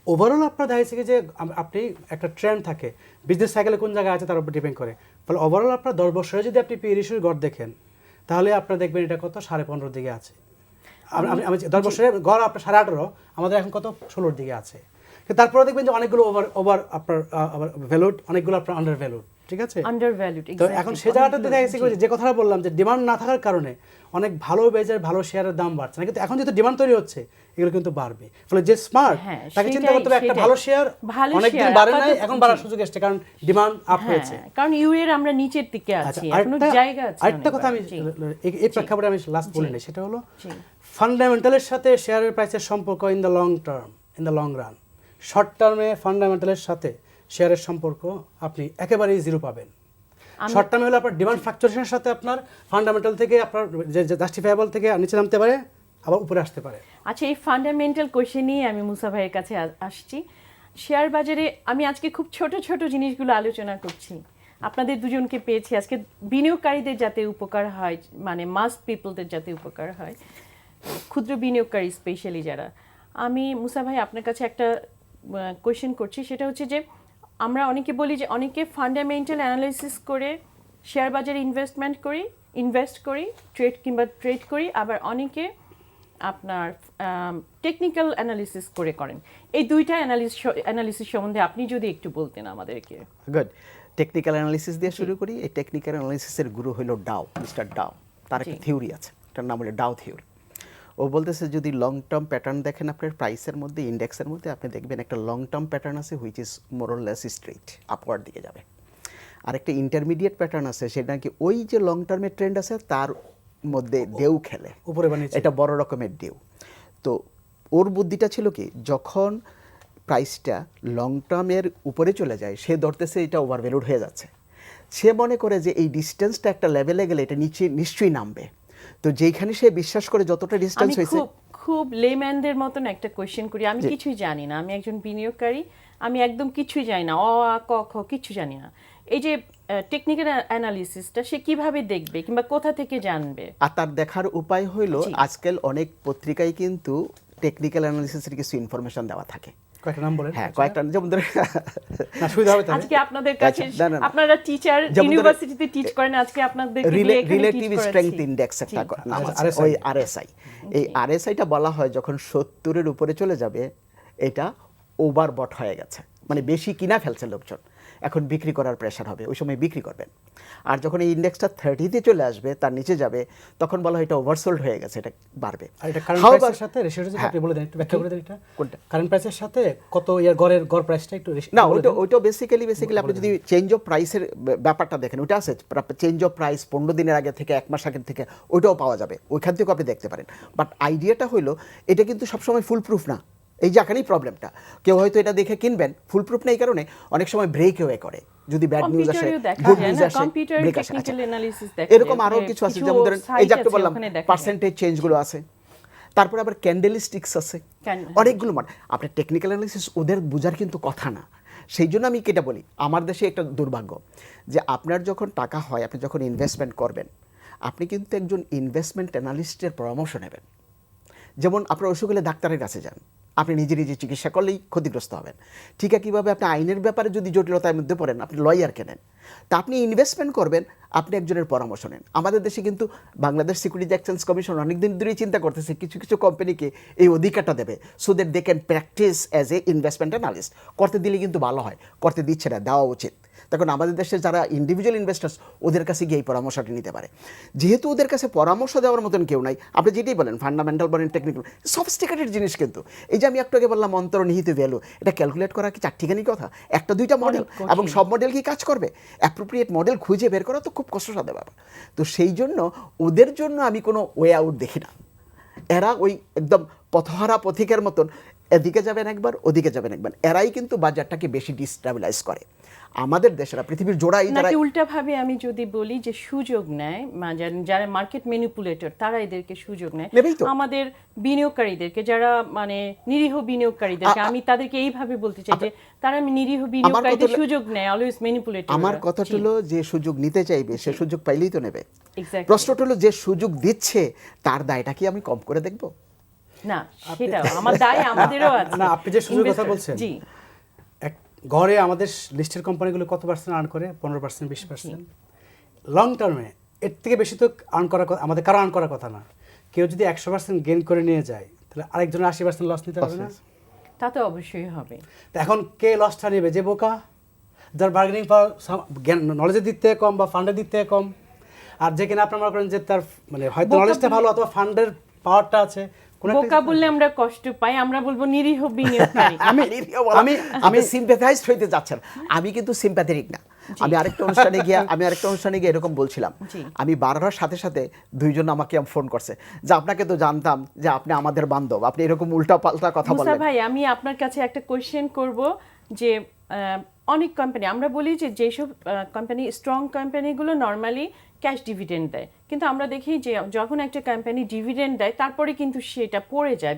ওভারঅল আপনার দেখা যাচ্ছে যে আপনি একটা ট্রেন্ড থাকে, বিজনেস সাইকেলে কোন জায়গায় আছে তার উপর ডিপেন্ড করে। ফলে ওভারঅল আপনার 10 বছরে যদি আপনি পি রেশিওর গড় দেখেন তাহলে আপনার দেখবেন এটা কত 15.5 দিকে আছে। আমি 10 বছরের গড় আপনার 18.5, আমাদের এখন কত 16-র দিকে আছে। তারপরে দেখবেন যে অনেকগুলো ওভার আপনার ভ্যালুড, অনেকগুলো আপনার আন্ডার ভ্যালুড, ঠিক আছে, আন্ডার ভ্যালুড। তো এখন সেই জায়গাটাতে দেখা যাচ্ছে যে কথাটা বললাম যে ডিমান্ড না থাকার কারণে অনেক ভালো বেজের ভালো শেয়ারের দাম বাড়ছে না, কিন্তু এখন যেহেতু ডিমান্ড তৈরি হচ্ছে এগুলো কিন্তু বাড়বে। ফলে যে স্মার্ট তাকে চিন্তা করতে হবে একটা ভালো শেয়ার অনেকদিন বাড়ে নাই, এখন বাড়ার সুযোগ আসছে কারণ ডিমান্ড আপ হয়েছে, কারণ ইউ এর আমরা নিচের দিকে আছি, এখনো জায়গা আছে। আরেকটা কথা আমি এই প্রেক্ষাপটে আমি লাস্ট বলে নেই, সেটা হলো ফান্ডামেন্টালের সাথে শেয়ারের প্রাইসের সম্পর্ক in the long term. In the long run. Short টার্মে ফান্ডামেন্টালের সাথে শেয়ারের সম্পর্ক আপনি একেবারেই জিরো পাবেন। শর্ট টার্মে হলে আপনার ডিমান্ড ফ্লাকচুয়েশনের সাথে আপনার ফান্ডামেন্টাল থেকে আপনার যে জাস্টিফাইবল থেকে নিচে নামতে পারে, আবার উপরে আসতে পারে। আচ্ছা, এই ফান্ডামেন্টাল কোয়েশ্চেন নিয়ে আমি মুসা ভাইয়ের কাছে আসছি। শেয়ার বাজারে আমি আজকে খুব ছোট ছোট জিনিসগুলো আলোচনা করছি, আপনাদের দুজনকে পেয়েছি আজকে, বিনিয়োগকারীদের যাতে উপকার হয়, মানে মাস্ট পিপলদের যাতে উপকার হয়, ক্ষুদ্র বিনিয়োগকারী স্পেশালি যারা। আমি মুসা ভাই আপনার কাছে একটা কোয়েশ্চেন করছি, সেটা হচ্ছে যে আমরা অনেকে বলি যে অনেকে ফান্ডামেন্টাল অ্যানালাইসিস করে শেয়ার বাজারে ইনভেস্ট করি ট্রেড করি, আবার অনেকে আপনার টেকনিক্যাল অ্যানালিসিস করেন। এই দুইটা অ্যানালিসিস সম্বন্ধে আপনি যদি একটু বলতেন আমাদেরকে। গুড। টেকনিক্যাল অ্যানালিসিস দিয়ে শুরু করি। এই টেকনিক্যাল অ্যানালিসিসের গুরু হলো ডাও, মিস্টার ডাও। তার একটা থিওরি আছে, এটার নাম হলো ডাও থিওরি। ও বলতেছে যদি লং টার্ম প্যাটার্ন দেখেন আপনার প্রাইসের মধ্যে, ইন্ডেক্সের মধ্যে, আপনি দেখবেন একটা লং টার্ম প্যাটার্ন আছে which is more or less straight upward দিকে যাবে। আর একটা ইন্টারমিডিয়েট প্যাটার্ন আছে, সেটা কি ওই যে লং টার্মের ট্রেন্ড আছে তার মধ্যে ঢেউ খেলে, উপরে বানিয়েছে, এটা বড় রকমের ঢেউ। তো ওর বুদ্ধিটা ছিল কি, যখন প্রাইসটা লং টার্মের উপরে চলে যায় সে ধরতেছে এটা ওভারভ্যালুড হয়ে যাচ্ছে, সে মনে করে যে এই ডিস্টেন্সটা একটা লেভেলে গেলে এটা নিচে নিশ্চয়ই নামবে। তো যেখানে সে বিশ্বাস করে যতটা ডিস্টেন্স হয়েছে, খুব লেম্যানদের মতন একটা কোয়েশ্চেন করি, আমি কিছুই জানি না, আমি একজন বিনিয়োগকারী, আমি একদম কিছুই জানি না, অ আ ক খ কিছু জানি না। এই যে টেকনিক্যাল অ্যানালিসিসটা সে কিভাবে দেখবে কিংবা কোথা থেকে জানবে? আর তার দেখার উপায় হইলো আজকাল অনেক পত্রিকায় কিন্তু টেকনিক্যাল অ্যানালিসিসের কিছু ইনফরমেশন দেওয়া থাকে। কয়েকটা নাম বলেন। হ্যাঁ, কয়েকটা, যেমন ধরে না সুবিধা হবে তাহলে। আজকে আপনাদের কাছে না। আপনারা টিচার ইউনিভার্সিটিতে টিচ করেন, আজকে আপনাদের রিলেটিভ স্ট্রেংথ ইন্ডেক্স একটা নাম আছে, ওই আরএসআই। এই আরএসআইটা বলা হয় যখন 70-এর উপরে চলে যাবে এটা ওভারবট হয়ে গেছে, মানে বেশি কিনা ফেলছে লোকজন, এখন বিক্রি করার প্রেশার হবে, ওই সময় বিক্রি করবেন। আর যখন এই ইন্ডেক্সটা 30-তে চলে আসবে, তার নিচে যাবে, তখন বলা হয় এটা ওভারসোল্ড হয়ে গেছে, এটা বাড়বে। আর এটা কারেন্ট প্রাইসের সাথে রেশিওটা যদি আপনি বলে দেন, একটু ব্যাখ্যা করে দেন এটা কোনটা? কারেন্ট প্রাইসের সাথে কত ইয়ার গড় প্রাইসটা একটু না, ওইটা বেসিক্যালি আপনি যদি চেঞ্জ অফ প্রাইসের ব্যাপারটা দেখেন, ওইটা আছে চেঞ্জ অফ প্রাইস 15 দিনের আগে থেকে 1 মাস আগে থেকে, ওইটাও পাওয়া যাবে, ওইখান থেকেও আপনি দেখতে পারেন। বাট আইডিয়াটা হইলো এটা কিন্তু সবসময় ফুল প্রুফ না, এই যে এখানেই প্রবলেমটা। কেউ হয়তো এটা দেখে কিনবেন, ফুল প্রুফ না, এই কারণে অনেক সময় ব্রেক ওয়ে করে, যদি ব্যাড নিউজ আসে, গুড নিউজ আসে, ব্রেক আসে। এরকম আরো কিছু আছে, যেমন ধরেন এই যে আপনি বললাম পার্সেন্টেজ চেঞ্জগুলো আছে, তারপরে আবার ক্যান্ডেলস্টিক্স আছে, অনেকগুলো। মানে আপনি টেকনিক্যাল অ্যানালিসিস ওদের বোঝার কিন্তু কথা না। সেই জন্য আমি কেটা বলি, আমার দেশে একটা দুর্ভাগ্য যে আপনার যখন টাকা হয়, আপনি যখন ইনভেস্টমেন্ট করবেন, আপনি কিন্তু একজন ইনভেস্টমেন্ট অ্যানালিস্টের পরামর্শ নেবেন। যেমন আপনার অসুখ হলে ডাক্তারের কাছে যান, আপনি নিজে চিকিৎসা করলেই ক্ষতিগ্রস্ত হবেন। ঠিক কীভাবে আপনি আইনের ব্যাপারে যদি জটিলতার মধ্যে পড়েন, আপনি লয়ার কেনেন। তা আপনি ইনভেস্টমেন্ট করবেন, আপনি একজনের পরামর্শ নেন। আমাদের দেশে কিন্তু বাংলাদেশ সিকিউরিটি এক্সচেঞ্জ কমিশন অনেকদিন ধরেই চিন্তা করতেছে কিছু কিছু কোম্পানিকে এই অধিকারটা দেবে, so that they can practise as a investment analyst. করতে দিলে কিন্তু ভালো হয়, করতে দিচ্ছে না, দেওয়া উচিত। তখন আমাদের দেশে যারা ইন্ডিভিজুয়াল ইনভেস্টার্স, ওদের কাছে গিয়ে এই পরামর্শটি নিতে পারে। যেহেতু ওদের কাছে পরামর্শ দেওয়ার মতন কেউ নাই, আপনি যেটাই বলেন ফান্ডামেন্টাল বলেন, টেকনিক্যাল, সফিস্টিকেটেড জিনিস কিন্তু। এই যে আমি একটু আগে বললাম অন্তর্নিহিত ভ্যালু, এটা ক্যালকুলেট করা কি চারটিখানি কথা? একটা দুইটা মডেল, এবং সব মডেল কি কাজ করবে? অ্যাপ্রোপ্রিয়েট মডেল খুঁজে বের করা তো খুব কষ্টসাধ্য ব্যাপার। তো সেই জন্য ওদের জন্য আমি কোনো ওয়ে আউট দেখি না। এরা ওই একদম পথহারা পথিকের মতন এদিকে যাবেন একবার, ওদিকে যাবেন একবার, এরাই কিন্তু বাজারটাকে বেশি ডিস্টাবিলাইজ করে। আমাদের দেশেরা পৃথিবীর জোড়াই তারা উল্টাভাবে আমি যদি বলি যে সুযোগ নেয়, যারা মার্কেট ম্যানিপুলেটর, তারা এদেরকে সুযোগ নেয়, আমাদের বিনিয়োগকারীদেরকে, যারা মানে নিরীহ বিনিয়োগকারীদেরকে, আমি তাদেরকে এইভাবে বলতে চাই যে তারা নিরীহ বিনিয়োগকারীদের সুযোগ নেয়, অলওয়েজ ম্যানিপুলেটর। আমার কথা হলো যে সুযোগ নিতে চাইবে সে সুযোগ পাইলেই তো নেবে। প্রশ্নটা হলো যে সুযোগ দিচ্ছে তার দায়টা কি আমি কম করে দেখব? না, সেটা আমার দায় আমাদেরও আছে। না, আপনি যে সুযোগ কথা বলছেন, জি, গড়ে আমাদের লিস্টের কোম্পানিগুলো কত পার্সেন্ট আর্ন করে? 15%, 20%। লং টার্মে এর থেকে বেশি তো আর্ন করার কথা, আমাদের কারো আর্ন করার কথা না। কেউ যদি 100% গেইন করে নিয়ে যায়, তাহলে আরেকজনের 80% লস নিতে হবে না? তা তো অবশ্যই হবে। তো এখন কে লসটা নেবে? যে বোকা, যার বার্গেনিং পাওয়ার, নলেজের দিক থেকে কম বা ফান্ডের দিক থেকে কম। আর যে কিনা আপনার মনে করেন যে তার মানে হয়তো নলেজটা ভালো অথবা ফান্ডের পাওয়ারটা আছে। বোকা বললে আমরা কষ্ট পাই, আমরা বলবো নিরীহ বিনিয়োগকারী। আমি সিম্প্যাথাইজড হইতে যাচ্ছেন, আমি কিন্তু সিম্প্যাথেটিক না। আমি আরেকটা অনুষ্ঠানে গিয়ে এরকম বলছিলাম, জি। আমি বাড়ার সাথে সাথে দুইজন আমাকে ফোন করছে যে আপনাকে তো জানতাম যে আপনি আমাদের বান্ধব, আপনি এরকম উল্টা পাল্টা কথা মুসা বললেন। ভাই, আমি আপনার কাছে একটা কোয়েশ্চেন করব যে অনেক কোম্পানি, আমরা বলি যে যেসব কোম্পানি স্ট্রং কোম্পানিগুলো নর্মালি ক্যাশ ডিভিডেন্ড দেয়, কিন্তু আমরা দেখি যে যখন একটা কোম্পানি ডিভিডেন্ড দেয় তারপরে কিন্তু সেটা পড়ে যায়।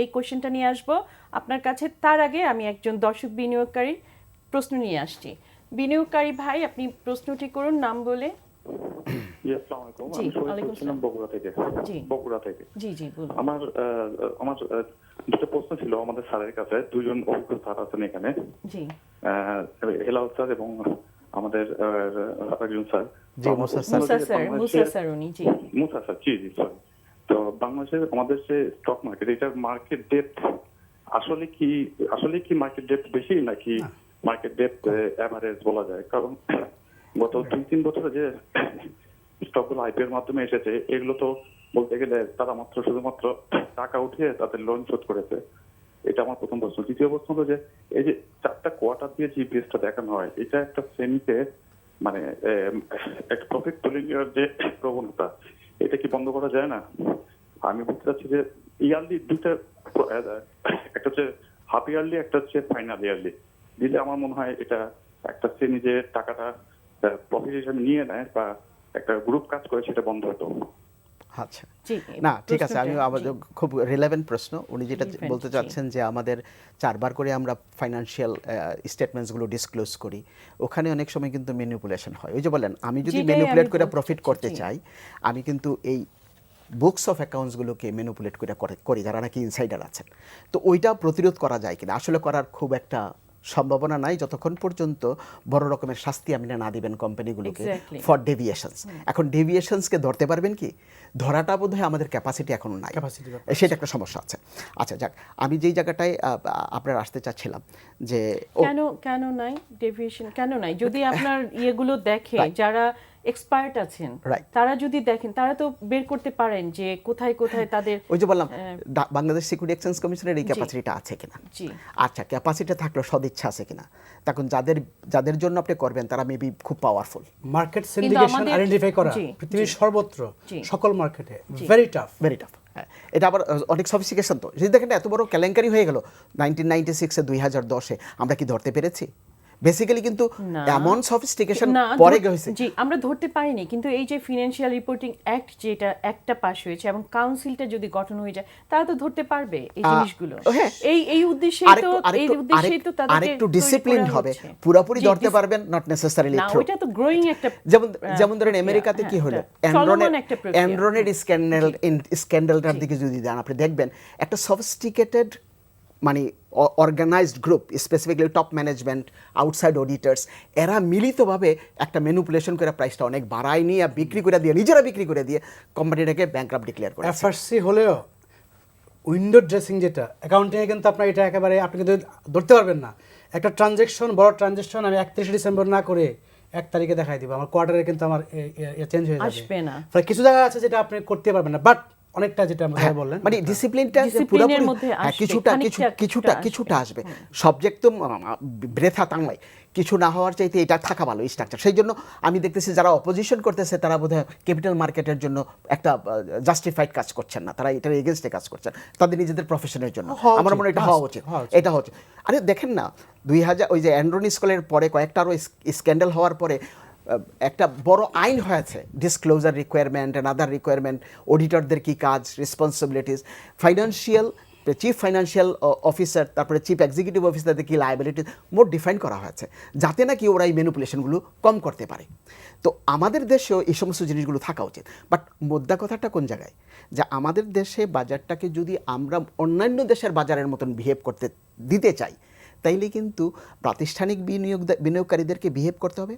এই কোয়েশ্চেনটা নিয়ে আসবো আপনার কাছে। তার আগে আমি একজন দর্শক বিনিয়োগকারী প্রশ্ন নিয়ে আসছি। বিনিয়োগকারী ভাই, আপনি প্রশ্নটি করুন নাম বলে। আসসালামু আলাইকুম। জি, আমি শহীদ ওয়ালাইকুম বলছিলাম বগুড়া থেকে। জি। বগুড়া থেকে। জি জি বলুন। আমার দুটো প্রশ্ন ছিল আমাদের স্যারের কাছে। দুজন অভিজ্ঞ স্যার আছেন এখানে, জি হেলাল স্যার এবং আমাদের একজন স্যার। জি, মুসা স্যার। মুসা স্যার উনি, জি। মুসা স্যার, জি জি সরি। তো বাংলাদেশের আমাদের যে স্টক মার্কেট, এটার মার্কেট ডেপথ আসলে কি মার্কেট ডেপথ বেশি নাকি মার্কেট ডেপথ এভারেজ বলা যায়? কারণ গত 2-3 বছরে যে স্টকগুলো আইপিও এর মাধ্যমে এসেছে, এগুলো তো বলতে গেলে তারা শুধুমাত্র টাকা উঠিয়ে তাদের লোন শোধ করেছে। এটা আমার প্রথম প্রশ্ন। দ্বিতীয় প্রশ্ন হলো যে এই যে 4টা কোয়ার্টার দিয়ে জিপিএসটা দেখানো হয়, এটা একটা শ্রেণীতে মানে একটা প্রফিট তুলে নেওয়ার যে প্রবণতা, এটা কি বন্ধ করা যায় না? আমি বলতে চাচ্ছি যে ইয়ারলি দুইটা, একটা হচ্ছে হাফ ইয়ারলি, একটা হচ্ছে ফাইনাল ইয়ারলি দিলে আমার মনে হয় এটা একটা শ্রেণী যে টাকাটা প্রফিট হিসেবে নিয়ে নেয় বা একটা গ্রুপ কাজ করে, সেটা বন্ধ হতো। আচ্ছা, জি, না ঠিক আছে, আমি প্রশ্নটা, আমাদের জি। খুব রিলেভেন্ট প্রশ্ন। উনি যেটা Relevant, বলতে জি। চাচ্ছেন যে আমাদের 4বার করে আমরা ফাইন্যান্সিয়াল স্টেটমেন্টসগুলো ডিসক্লোজ করি, ওখানে অনেক সময় কিন্তু ম্যানিপুলেশন হয়। ওই যে বলেন, আমি যদি যেটাই ম্যানিপুলেট আমি করে বলতে প্রফিট চাচ্ছি, করতে জি। চাই, আমি কিন্তু এই বুকস অফ অ্যাকাউন্টসগুলোকে ম্যানিপুলেট করি যারা নাকি ইনসাইডার আছেন। তো ওইটা প্রতিরোধ করা যায় কিনা? আসলে করার খুব একটা সম্ভাবনা নাই, যতক্ষণ পর্যন্ত বড় রকমের শাস্তি আপনি না দিবেন কোম্পানিগুলোকে Exactly. For deviations. এখন ডেভিয়েশনসকে ধরতে পারবেন কি? ধরাটা বোধহয় আমাদের ক্যাপাসিটি এখনো নাই, Capacity ব্যাপার। সেটা একটা সমস্যা আছে। আচ্ছা যাক, আমি যেই জায়গাটায় আপনার আসতে চাচ্ছিলাম যে কেন নাই ডেভিয়েশন, কেন নাই? যদি আপনার ইয়েগুলো দেখে যারা এক্সপার্ট আছেন, Right. তারা যদি দেখেন, তারা তো বের করতে পারেন যে কোথায় কোথায় তাদের ওই যে বললাম বাংলাদেশ সিকিউরিটি এক্সচেঞ্জ কমিশনের এই ক্যাপাসিটিটা আছে কিনা। জি। আচ্ছা, ক্যাপাসিটি থাকলে সদিচ্ছা আছে কিনা? তখন যাদের জন্য আপনি করবেন তারা মেবি খুব পাওয়ারফুল। মার্কেট সিন্ডিকেশন আমাদের- আইডেন্টিফাই করা জি, পৃথিবীর সর্বত্র জি। সকল মার্কেটে ভেরি টাফ। Very tough. এটা আবার অনেক সফিস্টিকেশন। তো যদি দেখেন এত বড় কেলেঙ্কারি হয়ে গেল 1996-এ 2010-এ, আমরা কি ধরতে পেরেছি? বেসিক্যালি কিন্তু না। এমন সফিস্টিকেশন না, পরে হয়েছে। জি, আমরা ধরতে পারিনি, কিন্তু এই যে ফিনান্সিয়াল রিপোর্টিং অ্যাক্ট যেটা একটা পাস হয়েছে এবং কাউন্সিলটা যদি গঠন হয়ে যায়, তারা তো ধরতে পারবে এই জিনিসগুলো। হ্যাঁ। এই উদ্দেশ্যেই তো তাদেরকে আরেকটু তৈরি ডিসিপ্লিন করা হবে, হচ্ছে। পুরোপুরি জি, ধরতে পারবেন, নট নেসেসারিলি না, থ্রু। ওইটা তো গ্রোয়িং একটা যেমন ধরেন আমেরিকাতে কি হলো, চলমান একটা প্রক্রিয়া। এনরনের স্ক্যান্ডালটার দিকে যদি যান, আপনি দেখবেন একটা সফিস্টিকেটেড মানে organised group, specifically top management, outside auditors, এরা মিলিতভাবে একটা ম্যানিপুলেশন করে প্রাইসটা অনেক বাড়ায় নিয়ে নিজেরা বিক্রি করে দিয়ে কোম্পানিটাকে ব্যাংকরাপ্ট ডিক্লেয়ার করে। এফআরসি হলেও উইন্ডো ড্রেসিং যেটা অ্যাকাউন্টিংয়ে কিন্তু আপনার এটা একেবারে আপনি কিন্তু ধরতে পারবেন না। একটা ট্রানজ্যাকশন, বড় ট্রানজ্যাকশন আমি 31 ডিসেম্বর না করে 1 তারিখে দেখাই দিব, আমার কোয়ার্টারে কিন্তু আমার চেঞ্জ হয়ে যাবে। আসবে না। ফলে কিছু জায়গা আছে যেটা আপনি করতে পারবেন না, বাট অনেকটা যেটা আমরা বললেন মানে ডিসিপ্লিনটা ডিসিপ্লিনের পুরোপুরি মধ্যে আসবে, কিছুটা আসবে। সাবজেক্ট তো ব্রেথা টাংলাই, কিছু না হওয়ার চাইতে এটা থাকা ভালো স্ট্রাকচার। সেই জন্য আমি দেখতেছি যারা অপোজিশন করতেছে তারা বোধহয় ক্যাপিটাল মার্কেটের জন্য একটা জাস্টিফাইড কাজ করছেন না, তারা এটার এগেনস্টে কাজ করছেন তাদের নিজেদের প্রফেশনের জন্য। আমার মনে হয় এটা হওয়া উচিত, এটা হচ্ছে। আরে দেখেন না, 2000 ওই যে অ্যান্ড্রন স্কুলের পরে কয়েকটা আরও স্ক্যান্ডাল হওয়ার পরে একটা বড় আইন হয়েছে, disclosure requirement and other requirement, অডিটরদের কী কাজ, রেসপন্সিবিলিটিস, চিফ ফাইন্যান্সিয়াল অফিসার, তারপরে চিফ এক্সিকিউটিভ অফিসারদের কী লায়াবিলিটিস মোর ডিফাইন করা হয়েছে, যাতে নাকি ওরা এই ম্যানিপুলেশনগুলো কম করতে পারে। তো আমাদের দেশেও এই সমস্ত জিনিসগুলো থাকা উচিত। বাট মোদ্দা কথাটা কোন জায়গায়, যে আমাদের দেশে বাজারটাকে যদি আমরা অন্যান্য দেশের বাজারের মতন বিহেভ করতে দিতে চাই, তাইলে কিন্তু প্রাতিষ্ঠানিক বিনিয়োগকারীদেরকে বিহেভ করতে হবে।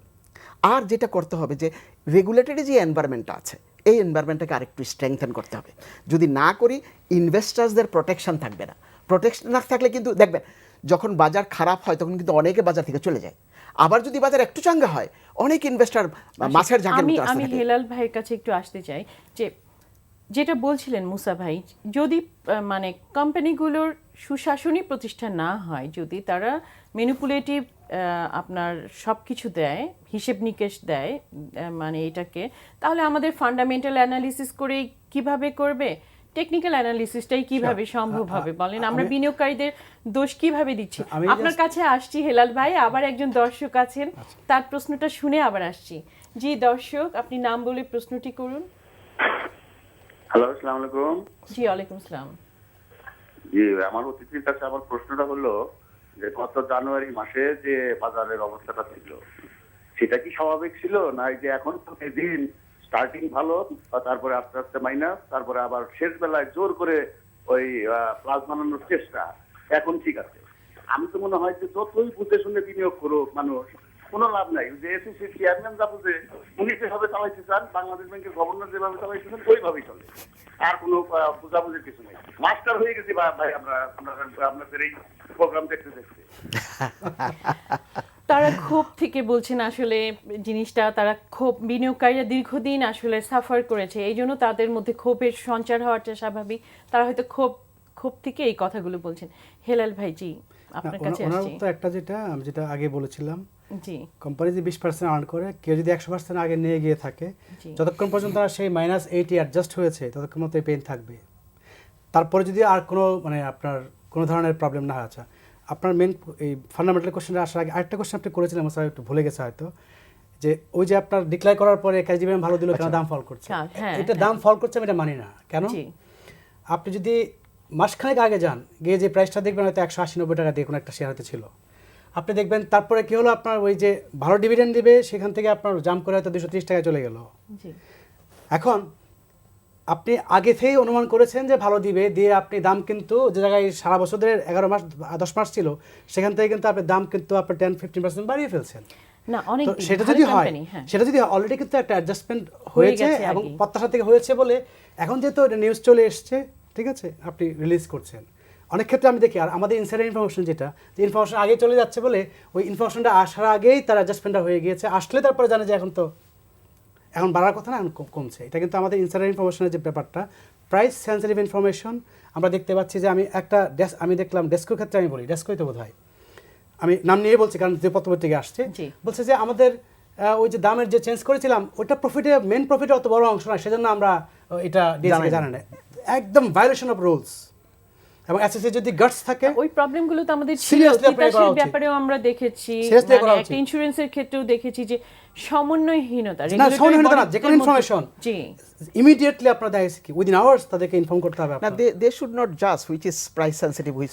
আর যেটা করতে হবে যে রেগুলেটরি যে এনভায়রনমেন্টটা আছে, এই এনভায়রনমেন্টটাকে আরেকটু স্ট্রেংথেন করতে হবে। যদি না করি, ইনভেস্টার্সদের প্রোটেকশন থাকবে না। প্রোটেকশন না থাকলে কিন্তু দেখবেন যখন বাজার খারাপ হয় তখন কিন্তু অনেকে বাজার থেকে চলে যায়। আবার যদি বাজার একটু চাঙ্গা হয়, অনেক ইনভেস্টার মাছের ঝাঁকের মতো আসতে আমি থাকে। হেলাল ভাইয়ের কাছে একটু আসতে চাই যে যেটা বলছিলেন মুসা ভাই, যদি মানে কোম্পানিগুলোর সুশাসনী প্রতিষ্ঠা না হয়, যদি তারা ম্যানিপুলেটিভ আপনার সব কিছু দেয়, হিসেব নিকেশ দেয় মানে এটাকে, তাহলে আমাদের ফান্ডামেন্টাল অ্যানালিসিস করে কিভাবে করবে, টেকনিক্যাল অ্যানালিসিসটাই কিভাবে সম্ভব হবে বলেন? আমরা বিনিয়োগকারীদের দোষ কিভাবে দিচ্ছি? আপনার কাছে আসছি হেলাল ভাই, আবার একজন দর্শক আছেন, তার প্রশ্নটা শুনে আবার আসছি। জি দর্শক, আপনি নাম বলে প্রশ্নটি করুন। হ্যালো, আসসালামু আলাইকুম। জি ওয়ালাইকুম আসসালাম। জি, আমার অতিথির কাছে আমার প্রশ্নটা হলো যে গত জানুয়ারি মাসে যে বাজারের অবস্থাটা ছিল সেটা কি স্বাভাবিক ছিল, না এই যে এখন দিন স্টার্টিং ভালো, তারপরে আস্তে আস্তে মাইনাস, তারপরে আবার শেষ বেলায় জোর করে ওই প্লাস বানানোর চেষ্টা, এখন ঠিক আছে? আমি তো মনে হয় যে যতই বুঝে শুনে বিনিয়োগ করুক মানুষ, কোনো লাভ নাই। যে এসিসি চেয়ারম্যান যা বুঝে উনি যেভাবে চালাইতে চান, বাংলাদেশ ব্যাংকের গভর্নর যেভাবে চালাইতে চান ওইভাবেই চলে, আর কোনো বোঝাবুঝির কিছু নেই। মাস্টার হয়ে গেছি ভাই আমরা আপনাদের এই প্রোগ্রাম দেখতে দেখতে। তারা ক্ষোভ থেকে বলছেন আসলে জিনিসটা, তারা ক্ষোভ, বিনিয়োগকারীরা দীর্ঘদিন আসলে সাফার করেছে, এই জন্য তাদের মধ্যে ক্ষোভের সঞ্চার হওয়াটা স্বাভাবিক। তারা হয়তো ক্ষোভ থেকে এই কথাগুলো বলছেন। হেলাল ভাই জি আপনার কাছে আসছি। তো একটা যেটা আমি যেটা আগে বলেছিলাম, জি কোম্পানি যে 20% আর্ন করে, কেউ যদি 100% আগে নিয়ে গিয়ে থাকে, জি যতক্ষণ পর্যন্ত তারা সেই -80 অ্যাডজাস্ট হয়েছে ততক্ষণ মতো এই পেন থাকবে। তারপরে যদি আর কোনো মানে আপনার কোনো ধরনের প্রবলেম না হয়। আচ্ছা, আপনার মেন এই ফান্ডামেন্টাল কোশ্চেনটা আসার আগে আরেকটা কোশ্চেন আপনি করেছিলেন, আমার একটু ভুলে গেছে হয়তো, যে ওই যে আপনার ডিক্লেয়ার করার পরে ক্যাশিবিএম ভালো দিল কেন দাম ফল করছে? হ্যাঁ, এটা দাম ফল করছে আমি এটা মানি না। কেন? জি আপনি যদি মাসখানেক আগে যান, গিয়ে যে প্রাইসটা দেখবেন হয়তো 180-90 টাকা দিয়ে কোনো একটা শেয়ার হতে ছিল, আপনি দেখবেন তারপরে কি হলো, আপনার ওই যে ভালো ডিভিডেন্ড দিবে সেখান থেকে আপনার জাম্প করে হয়তো 230 টাকায় চলে গেল। জি এখন আপনি আগে থেকেই অনুমান করেছেন যে ভালো দিবে, দিয়ে আপনি দাম কিন্তু যে জায়গায় সারা বছরের 11 মাস 10 মাস ছিল সেখান থেকে কিন্তু আপনি দাম কিন্তু আপনি 10-15% বাড়িয়ে ফেলছেন। না অনেক তো সেটা যদি হয়, সেটা যদি অলরেডি কিন্তু একটা অ্যাডজাস্টমেন্ট হয়েছে এবং প্রত্যাশা থেকে হয়েছে বলে এখন যেহেতু এটা নিউজ চলে এসছে, ঠিক আছে, আপনি রিলিজ করছেন। অনেক ক্ষেত্রে আমি দেখি, আর আমাদের ইনসাইডার ইনফরমেশন যেটা, যে ইনফরমেশন আগে চলে যাচ্ছে বলে ওই ইনফরমেশনটা আসার আগেই তার অ্যাডজাস্টমেন্টটা হয়ে গিয়েছে, আসলে তারপরে জানে যে এখন বাড়ার কথা না, এখন কমছে। এটা কিন্তু আমাদের ইনসাইডার ইনফরমেশনের যে ব্যাপারটা, প্রাইস সেন্সিটিভ ইনফরমেশন আমরা দেখতে পাচ্ছি। যে আমি দেখলাম ডেস্কোর ক্ষেত্রে, আমি বলি ডেস্কোই তো বোধ হয়, আমি নাম নিয়ে বলছি কারণ যে পত্রপত্রিকা আসছে, বলছে যে আমাদের ওই যে দামের যে চেঞ্জ করেছিলাম ওটা প্রফিটে, মেন প্রফিটে অত বড় অংশ না, সেজন্য আমরা এটা জানা না। একদম ভায়োলেশন অফ রুলস। এবং এসএসসি যদি গাটস থাকে, ওই প্রবলেমগুলো তো আমাদের ছিল, তিতাসের ব্যাপারেও আমরা দেখেছি, মানে একটা ইন্স্যুরেন্সের ক্ষেত্রেও দেখেছি যে সমন্বয়হীনতা, সমন্বয়হীনতা না, যে কোনো ইনফরমেশন জি ইমিডিয়েটলি আপনারা দেখেন কি উইদিন আওয়ার্স তাদেরকে ইনফর্ম করতে হবে। না, they should not just which is price sensitive, which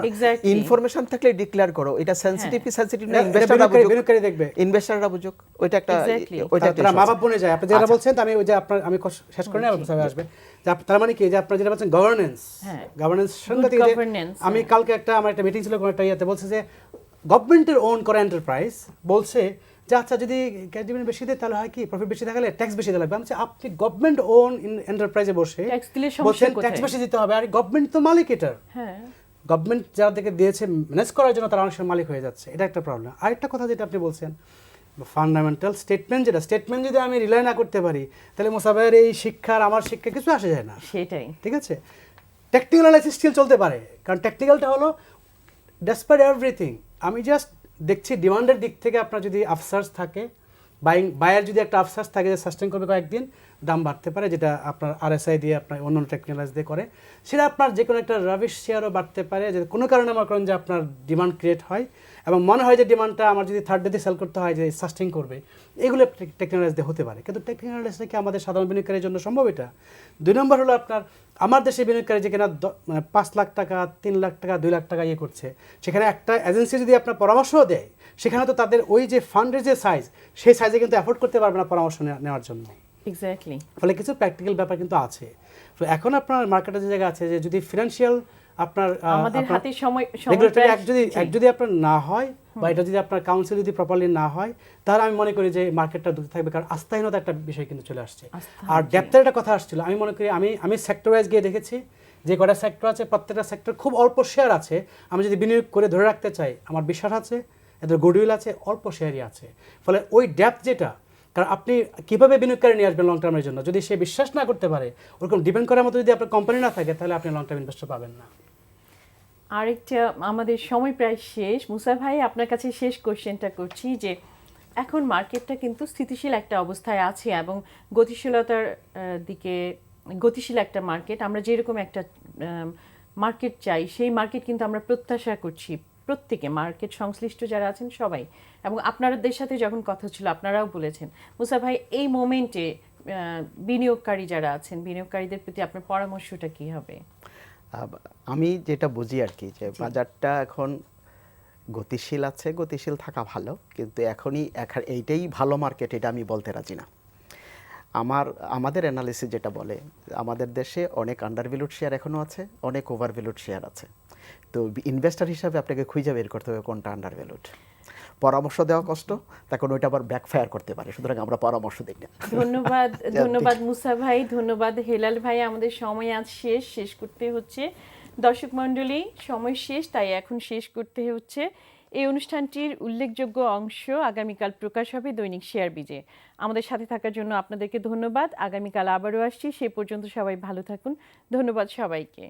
exactly information থাকলে ডিক্লেয়ার করো, এটা সেনসিটিভ কি সেনসিটিভ না, ইনভেস্টররা বুঝুক, বিনিয়োগকারী দেখবে, ইনভেস্টররা বুঝুক, ওইটা একটা ওইটা তারা মা বাপ বনে যায়। আপনি যেটা বলছেন আমি ওই যে আমি শেষ করে নেব, সবাই আসবে। তার মানে কি, যে আপনারা যেটা বলছেন গভর্নেন্স, গভর্নেন্স সাংঘাতিক। আমি কালকে আমার একটা মিটিং ছিল, কোন একটা ইয়াতে বলছে যে গভর্নমেন্টের ওন করা এন্টারপ্রাইজ বলছে যে আচ্ছা যদি ক্যাশ ডিভিডেন্ড বেশি দেয় তাহলে হয় কি, প্রফিট বেশি থাকলে ট্যাক্স বেশি দিতে লাগবে। আমি আপনি গভর্নমেন্ট ওন এন্টারপ্রাইজে বসে বলছেন ট্যাক্স বেশি দিতে হবে, আর গভর্নমেন্ট তো মালিক এটার। গভর্নমেন্ট যাদেরকে দিয়েছে ম্যানেজ করার জন্য তারা অনেক সময় মালিক হয়ে যাচ্ছে, এটা একটা প্রবলেম। আরেকটা কথা যেটা আপনি বলছেন ফান্ডামেন্টাল স্টেটমেন্ট, যেটা স্টেটমেন্ট যদি আমি রিলাই না করতে পারি তাহলে মুসাফের এই শিক্ষার আমার শিক্ষা কিছু আসে যায় না। সেটাই ঠিক আছে। টেকনিক্যাল অ্যানালাইসিস স্টিল চলতে পারে, কারণ টেকনিক্যালটা হলো ডেসপাইট এভরিথিং। আমি জাস্ট দেখছি ডিমান্ডের দিক থেকে আপনার যদি আফসার্স থাকে, বায়ার যদি একটা আফসার্স থাকে যে সাস্টেন করবে কয়েকদিন, দাম বাড়তে পারে, যেটা আপনার আরএসআই দিয়ে আপনার অন্য টেকনিক্যালাইজ দিয়ে করে, সেটা আপনার যে কোনো একটা রাবিশ শেয়ারও বাড়তে পারে, যে কোনো কারণে মনে করেন যে আপনার ডিমান্ড ক্রিয়েট হয় এবং মনে হয় যে ডিমান্ডটা আমার যদি থার্ড ডেতে সেল করতে হয় যে সাস্টেন করবে, এগুলো টেকনিক্যালাইজ দিয়ে হতে পারে। কিন্তু টেকনিক্যালাইজটা কি আমাদের সাধারণ বিনিয়োগকারীর জন্য সম্ভব? এটা 2 নম্বর হলো আপনার আমার দেশে বিনিয়োগকারী যেখানে 5 লাখ টাকা, 3 লাখ টাকা, 2 লাখ টাকা করছে, সেখানে একটা এজেন্সি যদি আপনার পরামর্শও দেয়, সেখানে তো তাদের ওই যে ফান্ডের যে সাইজ, সেই সাইজে কিন্তু অ্যাফোর্ড করতে পারবে না পরামর্শ নেওয়ার জন্য। এক্স্যাক্টলি। ফলে কিছু প্র্যাকটিক্যাল ব্যাপার কিন্তু আছে। তো এখন আপনার মার্কেটে যে জায়গা আছে, যে যদি ফিনান্সিয়াল আপনার আমাদের হাতে সময় যদি আপনার না হয়, বা এটা যদি আপনার কাউন্সিল যদি প্রপারলি না হয়, তাহলে আমি মনে করি যে মার্কেটটা দ্রুত থাকবে, কারণ আস্থাহীনতা একটা বিষয় কিন্তু চলে আসছে। আর ডেপথের একটা কথা আসছিল, আমি মনে করি আমি সেক্টর ওয়াইজ গিয়ে দেখেছি যে কটা সেক্টর আছে, প্রত্যেকটা সেক্টর খুব অল্প শেয়ার আছে। আমি যদি বিনিয়োগ করে ধরে রাখতে চাই, আমার বিশ্বাস আছে, এদের গুডউইল আছে, অল্প শেয়ারই আছে। ফলে ওই ডেপথ যেটা, কারণ আপনি কিভাবে বিনিয়োগকারী নিয়ে আসবেন লং টার্মের জন্য, যদি সে বিশ্বাস না করতে পারে, ওরকম ডিপেন্ড করার মতো যদি আপনার কোম্পানি না থাকে, তাহলে আপনি লং টার্ম ইনভেস্টর পাবেন না। আরেকটা, আমাদের সময় প্রায় শেষ। মুসা ভাই, আপনার কাছে শেষ কোশ্চেনটা করছি যে এখন মার্কেটটা কিন্তু স্থিতিশীল একটা অবস্থায় আছে এবং গতিশীলতার দিকে, গতিশীল একটা মার্কেট, আমরা যেরকম একটা মার্কেট চাই সেই মার্কেট কিন্তু আমরা প্রত্যাশা করছি প্রত্যেকে, মার্কেট সংশ্লিষ্ট যারা আছেন সবাই। এবং আপনাদের সাথে যখন কথা ছিল আপনারাও বলেছেন। মুসা ভাই, এই মোমেন্টে বিনিয়োগকারী যারা আছেন, বিনিয়োগকারীদের প্রতি আপনার পরামর্শটা কি হবে? আমি যেটা বুঝি আর কি, যে বাজারটা এখন গতিশীল আছে, গতিশীল থাকা ভালো, কিন্তু এইটাই ভালো মার্কেট এটা আমি বলতে রাজি না। আমাদের অ্যানালিসিস যেটা বলে, আমাদের দেশে অনেক আন্ডার ভ্যালুড শেয়ার এখনও আছে, অনেক ওভার ভ্যালুড শেয়ার আছে। তো ইনভেস্টর হিসাবে আপনাকে খুঁজে বের করতে হবে কোনটা আন্ডার ভ্যালুড। পরামর্শ দেওয়া কষ্ট, তখন ওইটা আবার ব্যাকফায়ার করতে পারে, সুতরাং আমরা পরামর্শ দিই না। ধন্যবাদ, ধন্যবাদ মুসা ভাই, ধন্যবাদ হেলাল ভাই। আমাদের সময় আজ শেষ করতে হচ্ছে। দর্শক মণ্ডলী, সময় শেষ, তাই এখন শেষ করতে হচ্ছে। এই অনুষ্ঠানটির উল্লেখযোগ্য অংশ আগামীকাল প্রকাশ হবে দৈনিক শেয়ার বিজে। আমাদের সাথে থাকার জন্য আপনাদেরকে ধন্যবাদ। আগামীকাল আবারও আসছি, সে পর্যন্ত সবাই ভালো থাকুন। ধন্যবাদ সবাইকে।